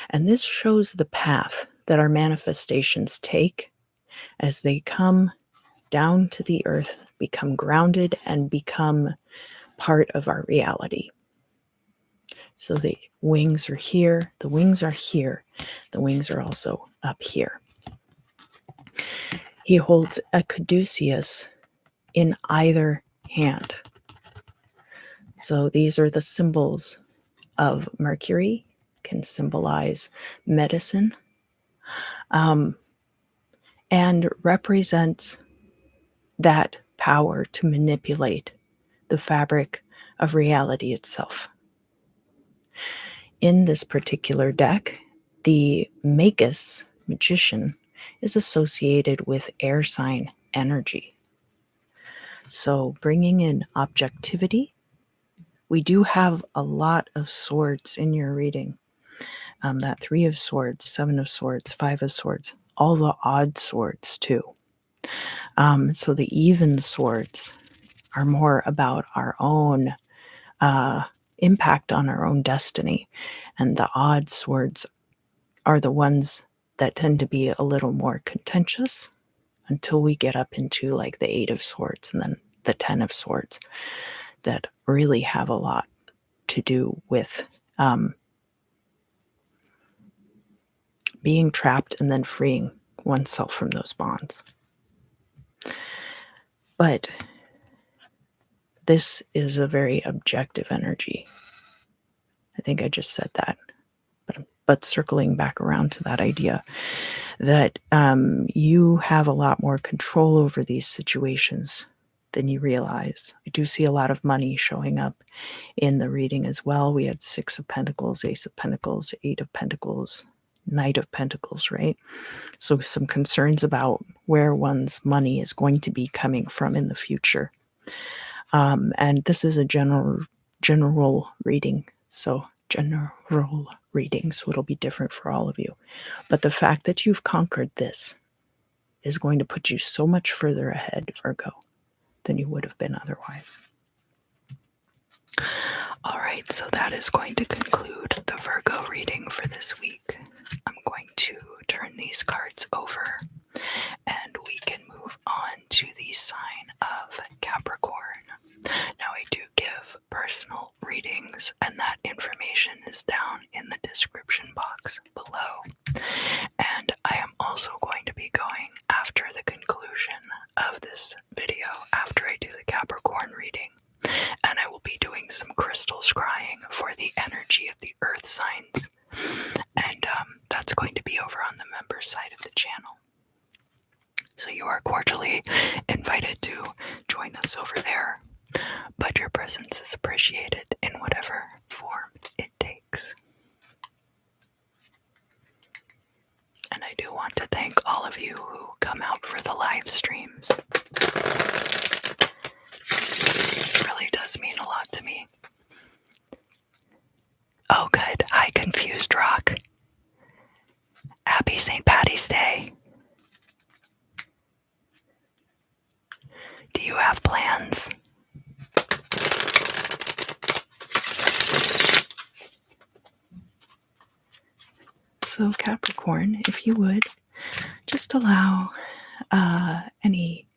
And this shows the path that our manifestations take as they come down to the earth, become grounded, and become part of our reality. So the wings are here, the wings are here, the wings are also up here. He holds a caduceus in either hand. So these are the symbols of Mercury, can symbolize medicine, and represents that power to manipulate the fabric of reality itself. In this particular deck, the Magus, Magician, is associated with air sign energy. So bringing in objectivity, we do have a lot of swords in your reading. That 3 of Swords, 7 of Swords, 5 of Swords, all the odd swords too. So the even swords are more about our own impact on our own destiny. And the odd swords are the ones that tend to be a little more contentious until we get up into like the 8 of Swords and then the 10 of Swords that really have a lot to do with being trapped and then freeing oneself from those bonds. But this is a very objective energy. I think I just said that, but circling back around to that idea that you have a lot more control over these situations than you realize. I do see a lot of money showing up in the reading as well. We had 6 of Pentacles, Ace of Pentacles, 8 of Pentacles, Knight of Pentacles, right? So some concerns about where one's money is going to be coming from in the future. And this is a general reading. So it'll be different for all of you. But the fact that you've conquered this is going to put you so much further ahead, Virgo, than you would have been otherwise. All right, so that is going to conclude the Virgo reading for this week. I'm going to turn these cards over and we can move on to the sign of Capricorn. Now, I do give personal readings, and that information is down in the description box below. And I am also going to be going after the conclusion of this video, after I do the Capricorn reading, and I will be doing some crystal scrying for the energy of the earth signs. And that's going to be over on the members side of the channel. So you are cordially invited to join us over there, but your presence is appreciated in whatever form it takes. And I do want to thank all of you who come out for the live streams. It really does mean a lot to me. Oh good, hi Confused Rock. Happy St. Paddy's Day. Do you have plans? So Capricorn, if you would, just allow any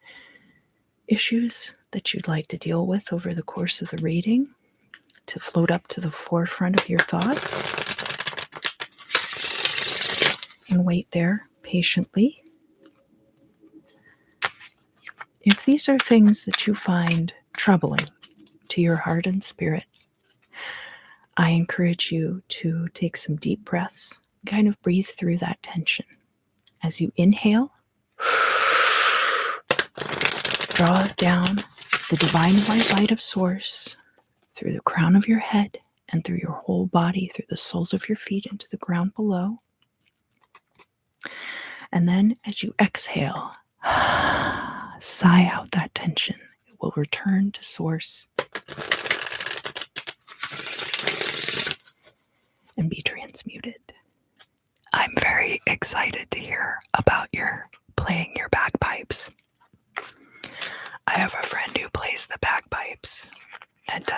issues that you'd like to deal with over the course of the reading to float up to the forefront of your thoughts. And wait there patiently. If these are things that you find troubling to your heart and spirit, I encourage you to take some deep breaths, kind of breathe through that tension, as you inhale, draw down the divine white light of Source through the crown of your head and through your whole body, through the soles of your feet into the ground below. And then as you exhale, sigh out that tension. It will return to Source and be transmuted. I'm very excited to hear about your playing your bagpipes. I have a friend who plays the bagpipes, and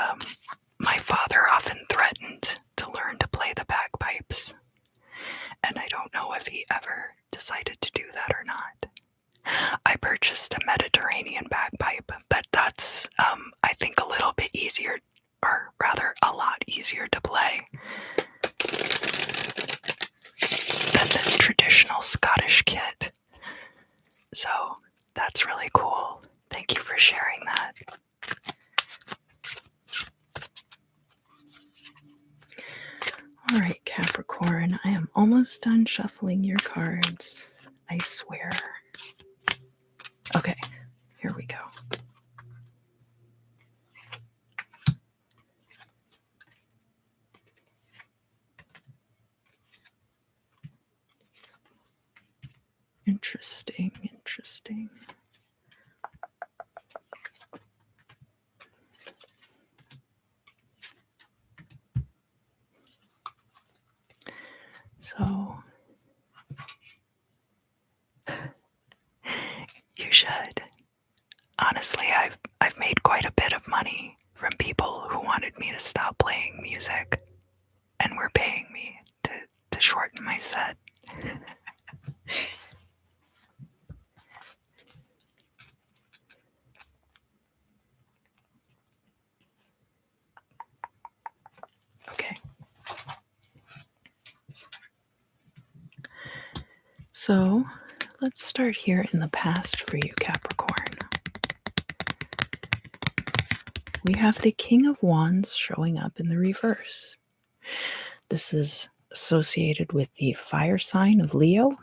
my father often threatened to learn to play the bagpipes, and I don't know if he ever decided to do that or not. I purchased a Mediterranean bagpipe, but that's, I think, a little bit easier, or rather a lot easier to play than the traditional Scottish kit. So that's really cool. Thank you for sharing that. All right, Capricorn, I am almost done shuffling your cards. I swear. Okay, here we go. Interesting. So, you should. Honestly, I've made quite a bit of money from people who wanted me to stop playing music and were paying me to shorten my set. Okay. So, let's start here in the past for you, Capricorn. We have the King of Wands showing up in the reverse. This is associated with the fire sign of Leo.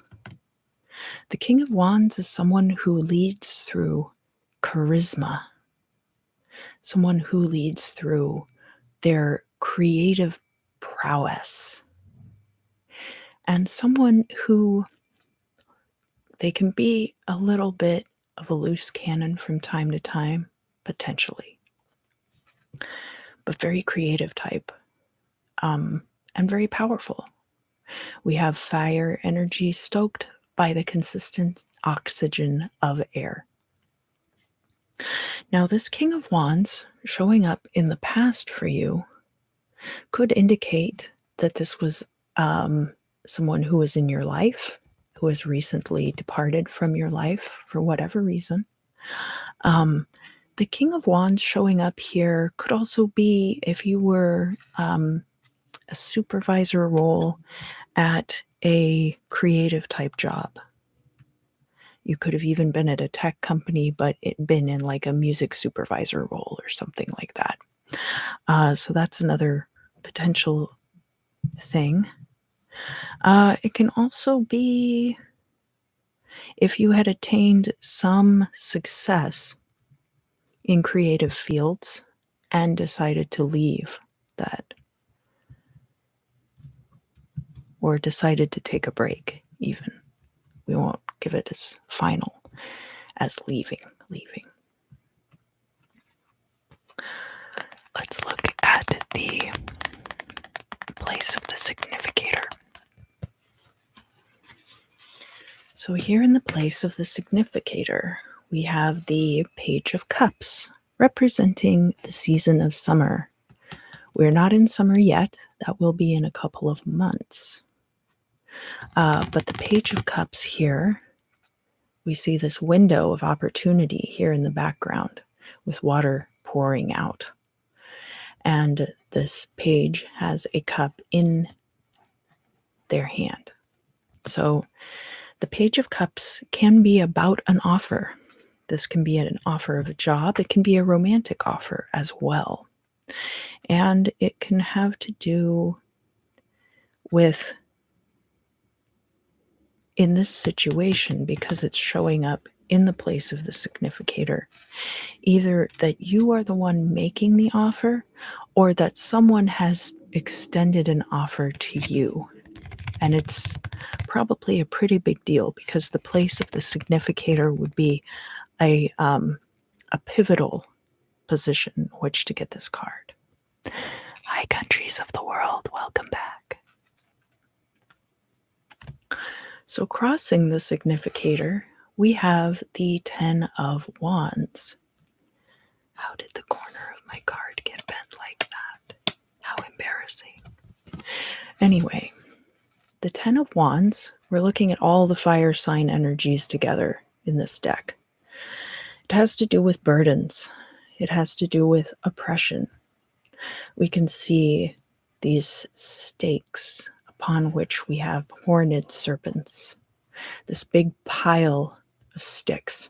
The King of Wands is someone who leads through charisma, someone who leads through their creative prowess, and someone who they can be a little bit of a loose cannon from time to time, potentially, but very creative type, and very powerful. We have fire energy stoked by the consistent oxygen of air. Now, this King of Wands showing up in the past for you could indicate that this was someone who was in your life, who has recently departed from your life for whatever reason. The King of Wands showing up here could also be if you were a supervisor role at a creative type job. You could have even been at a tech company, but been in like a music supervisor role or something like that. So that's another potential thing. It can also be if you had attained some success in creative fields and decided to leave that, or decided to take a break even. We won't give it as final as leaving. Let's look at the place of the significator. So here in the place of the significator, we have the Page of Cups, representing the season of summer. We're not in summer yet. That will be in a couple of months. But the Page of Cups here, we see this window of opportunity here in the background with water pouring out. And this page has a cup in their hand. So the Page of Cups can be about an offer. This can be an offer of a job. It can be a romantic offer as well. And it can have to do with in this situation, because it's showing up in the place of the significator, either that you are the one making the offer or that someone has extended an offer to you. And it's probably a pretty big deal because the place of the significator would be a pivotal position in which to get this card. Hi, countries of the world, welcome back. So crossing the significator, we have the 10 of Wands. How did the corner of my card get bent like that? How embarrassing. Anyway, the 10 of Wands, we're looking at all the fire sign energies together in this deck. It has to do with burdens. It has to do with oppression. We can see these stakes upon which we have horned serpents, this big pile of sticks,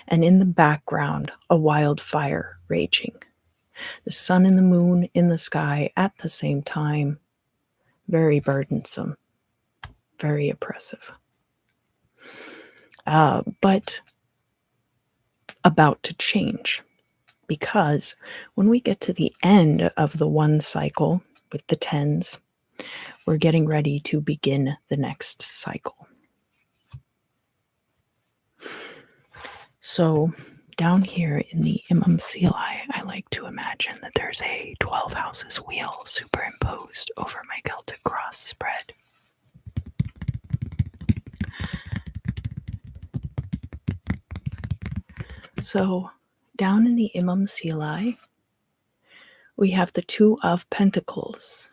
and in the background, a wildfire raging. The sun and the moon in the sky at the same time. Very burdensome, very oppressive. But about to change, because when we get to the end of the one cycle with the tens, we're getting ready to begin the next cycle. So down here in the MMCLI, I like to imagine that there's a 12 houses wheel superimposed over my Celtic cross spread. So down in the MMCLI, we have the 2 of Pentacles.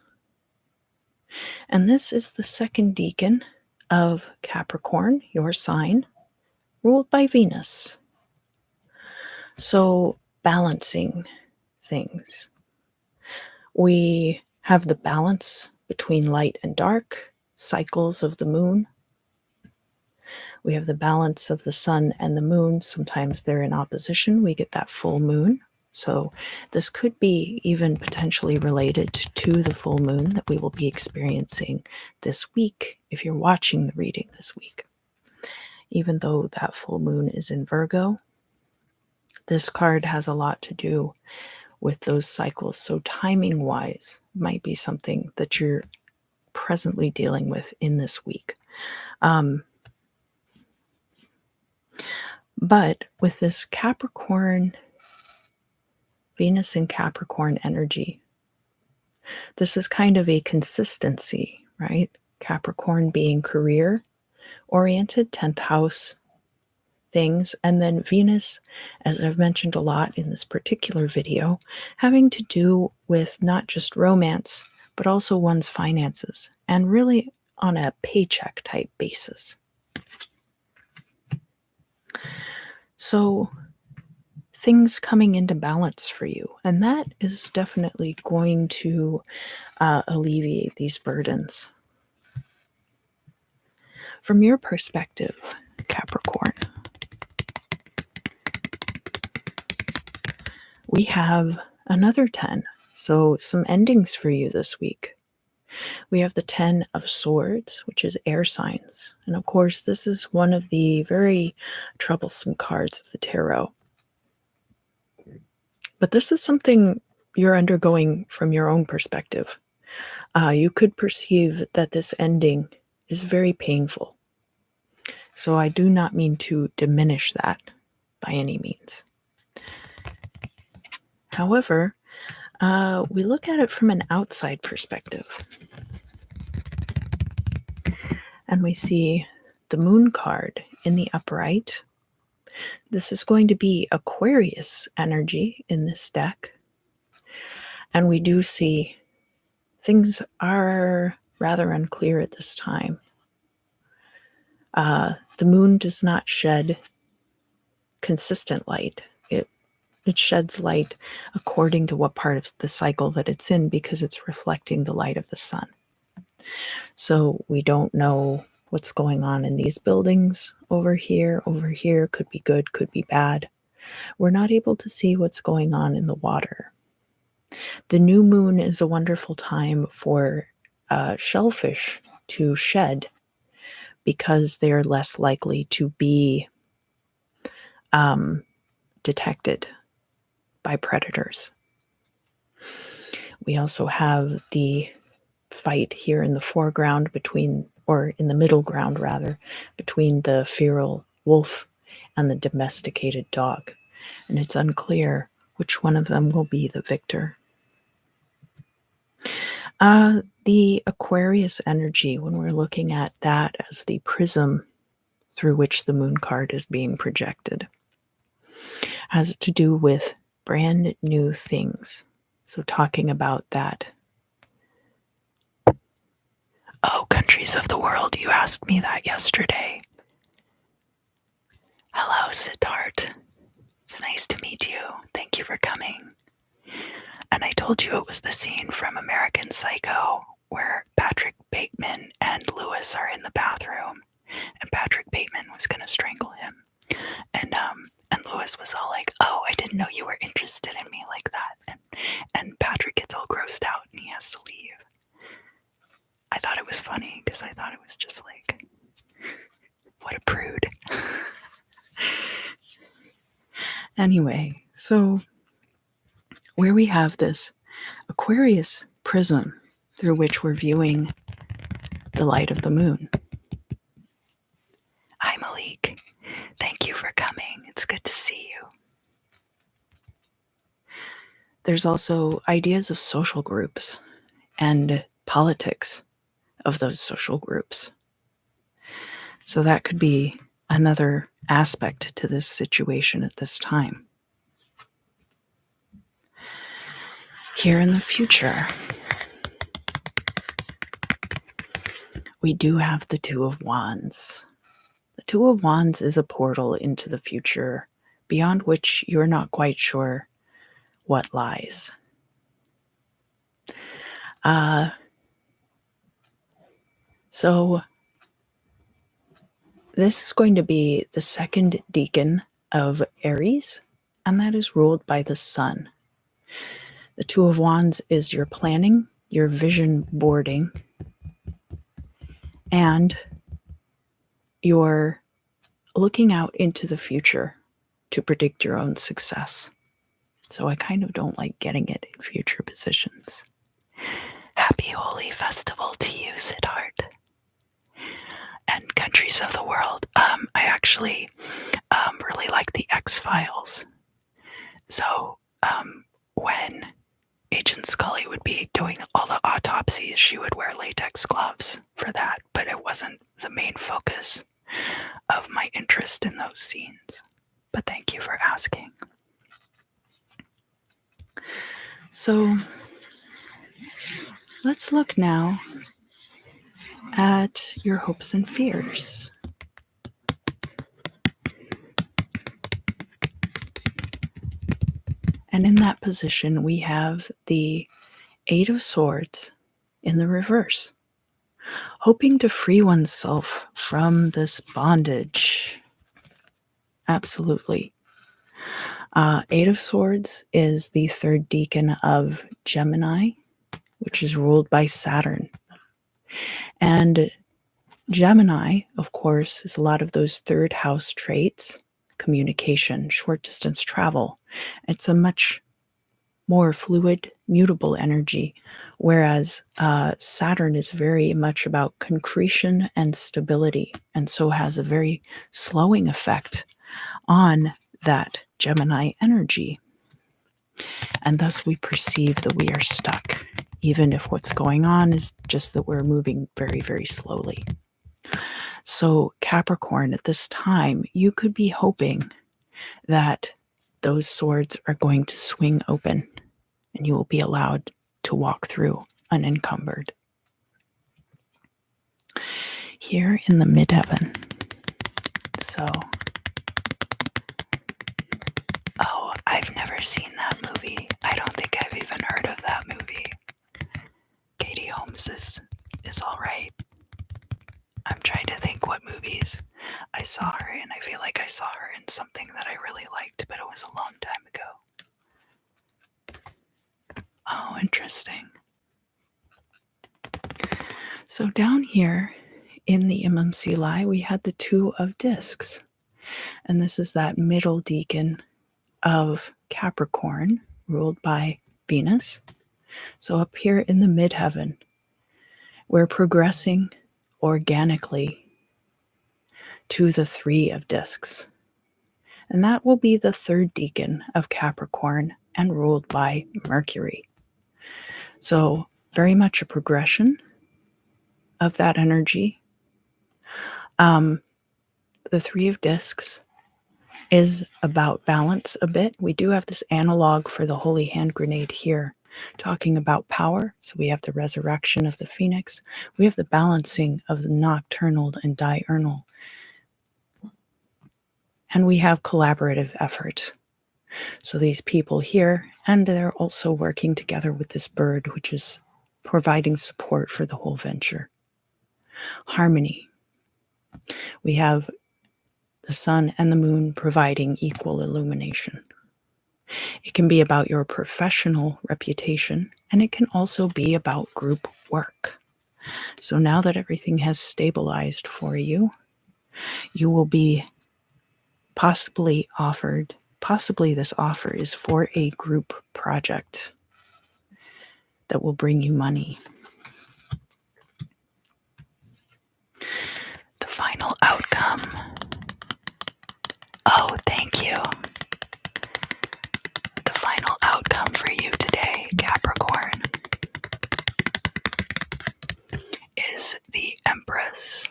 And this is the second decan of Capricorn, your sign, ruled by Venus. So balancing things. We have the balance between light and dark, cycles of the moon. We have the balance of the sun and the moon. Sometimes they're in opposition. We get that full moon. So this could be even potentially related to the full moon that we will be experiencing this week if you're watching the reading this week. Even though that full moon is in Virgo, this card has a lot to do with those cycles. So timing-wise, might be something that you're presently dealing with in this week. But with this Capricorn, Venus in Capricorn energy, this is kind of a consistency, right? Capricorn being career-oriented, 10th house things, and then Venus, as I've mentioned a lot in this particular video, having to do with not just romance, but also one's finances, and really on a paycheck type basis. So things coming into balance for you, and that is definitely going to alleviate these burdens. From your perspective, Capricorn, we have another 10, so some endings for you this week. We have the 10 of Swords, which is air signs. And of course, this is one of the very troublesome cards of the tarot. But this is something you're undergoing from your own perspective. You could perceive that this ending is very painful. So I do not mean to diminish that by any means. However, we look at it from an outside perspective. And we see the moon card in the upright. This is going to be Aquarius energy in this deck. And we do see things are rather unclear at this time. The moon does not shed consistent light. It sheds light according to what part of the cycle that it's in, because it's reflecting the light of the sun. So we don't know what's going on in these buildings over here, could be good, could be bad. We're not able to see what's going on in the water. The new moon is a wonderful time for shellfish to shed, because they are less likely to be detected by predators. We also have the fight here in the foreground between, or in the middle ground rather, between the feral wolf and the domesticated dog. And it's unclear which one of them will be the victor. The Aquarius energy, when we're looking at that as the prism through which the moon card is being projected, has to do with brand new things. So talking about that. Oh, countries of the world, you asked me that yesterday. Hello, Siddharth. It's nice to meet you. Thank you for coming. And I told you it was the scene from American Psycho where Patrick Bateman and Lewis are in the bathroom, and Patrick Bateman was going to strangle him. And Lewis was all like, "Oh, I didn't know you were interested in me like that." And Patrick gets all grossed out and he has to leave. I thought it was funny because I thought it was just like, what a prude. Anyway, so where we have this Aquarius prism through which we're viewing the light of the moon. Hi, Malik. Thank you for coming. It's good to see you. There's also ideas of social groups and politics of those social groups. So that could be another aspect to this situation at this time. Here in the future, we do have the Two of Wands. The Two of Wands is a portal into the future beyond which you're not quite sure what lies. So this is going to be the second decan of Aries, and that is ruled by the sun. The Two of Wands is your planning, your vision boarding, and your looking out into the future to predict your own success. So I kind of don't like getting it in future positions. Happy Holy Festival to you, Siddharth. And countries of the world. I actually really like the X-Files. So when Agent Scully would be doing all the autopsies, she would wear latex gloves for that, but it wasn't the main focus of my interest in those scenes. But thank you for asking. So let's look now at your hopes and fears. And in that position, we have the Eight of Swords in the reverse, hoping to free oneself from this bondage. Absolutely. Eight of Swords is the third decan of Gemini, which is ruled by Saturn. And Gemini, of course, is a lot of those third house traits, communication, short distance travel. It's a much more fluid, mutable energy, whereas Saturn is very much about concretion and stability, and so has a very slowing effect on that Gemini energy. And thus we perceive that we are stuck, even if what's going on is just that we're moving very, very slowly. So Capricorn, at this time, you could be hoping that those swords are going to swing open and you will be allowed to walk through unencumbered. Here in the midheaven. So, oh, I've never seen that movie. I don't think I've even heard of that movie. Katie Holmes is all right. I'm trying to think what movies I saw her in. I feel like I saw her in something that I really liked, but it was a long time ago. Oh, interesting. So down here in the MMC lie, we had the Two of Discs. And this is that middle decan of Capricorn, ruled by Venus. So up here in the midheaven, we're progressing organically to the Three of Discs. And that will be the third decan of Capricorn and ruled by Mercury. So very much a progression of that energy. The Three of Discs is about balance a bit. We do have this analog for the Holy Hand Grenade here, talking about power. So we have the resurrection of the Phoenix. We have the balancing of the nocturnal and diurnal. And we have collaborative effort. So these people here, and they're also working together with this bird, which is providing support for the whole venture. Harmony. We have the sun and the moon providing equal illumination. It can be about your professional reputation, and it can also be about group work. So now that everything has stabilized for you, you will be possibly this offer is for a group project that will bring you money. The final outcome. Oh, thank you. The final outcome for you today, Capricorn, is the Empress,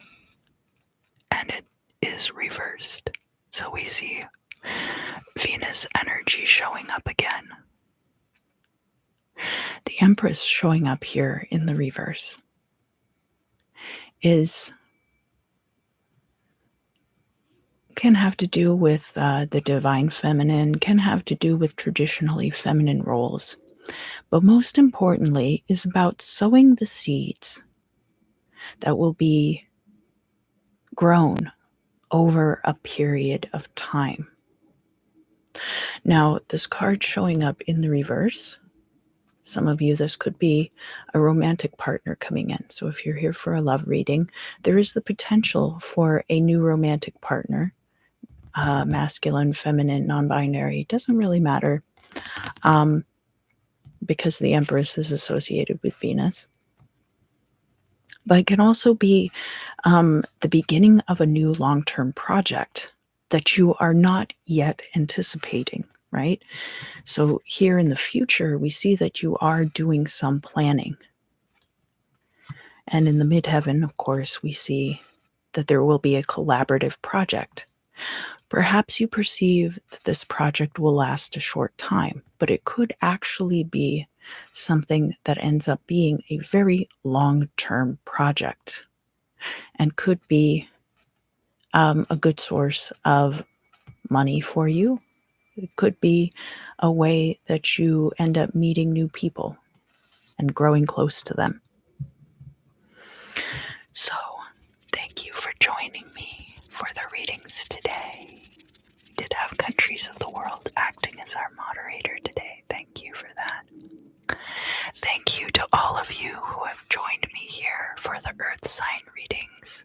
and it is reversed. So we see Venus energy showing up again. The Empress showing up here in the reverse can have to do with the divine feminine, can have to do with traditionally feminine roles, but most importantly is about sowing the seeds that will be grown over a period of time. Now, this card showing up in the reverse, some of you, this could be a romantic partner coming in. So if you're here for a love reading, there is the potential for a new romantic partner, masculine, feminine, non-binary, doesn't really matter, because the Empress is associated with Venus. But it can also be the beginning of a new long-term project that you are not yet anticipating, right? So here in the future, we see that you are doing some planning. And in the midheaven, of course, we see that there will be a collaborative project. Perhaps you perceive that this project will last a short time, but it could actually be something that ends up being a very long-term project and could be a good source of money for you. It could be a way that you end up meeting new people and growing close to them. So, thank you for joining me for the readings today. We did have countries of the world acting as our moderator today. Thank you for that. Thank you to all of you who have joined me here for the Earth sign readings.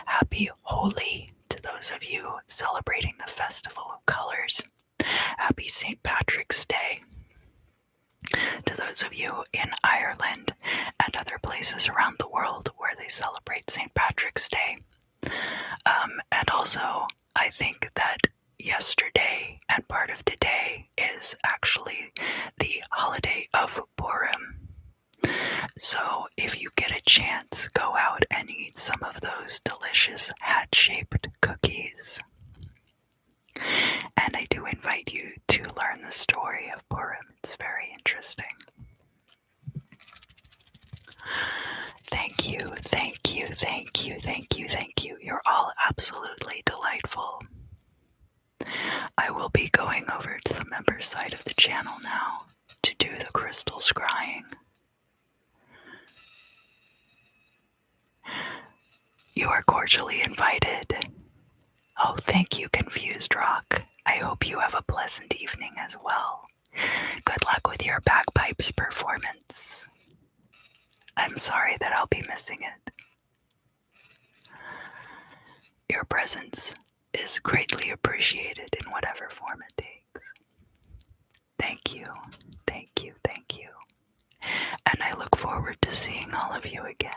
Happy Holi to those of you celebrating the Festival of Colors. Happy St. Patrick's Day to those of you in Ireland and other places around the world where they celebrate St. Patrick's Day. And also, I think that yesterday and part of today is actually the holiday of Purim. So if you get a chance, go out and eat some of those delicious hat-shaped cookies. And I do invite you to learn the story of Purim. It's very interesting. Thank you, thank you, thank you, thank you, thank you. You're all absolutely delightful. I will be going over to the member side of the channel now to do the crystal scrying. You are cordially invited. Oh, thank you, Confused Rock. I hope you have a pleasant evening as well. Good luck with your bagpipes performance. I'm sorry that I'll be missing it. Your presence is greatly appreciated in whatever form it takes. Thank you, thank you, thank you. And I look forward to seeing all of you again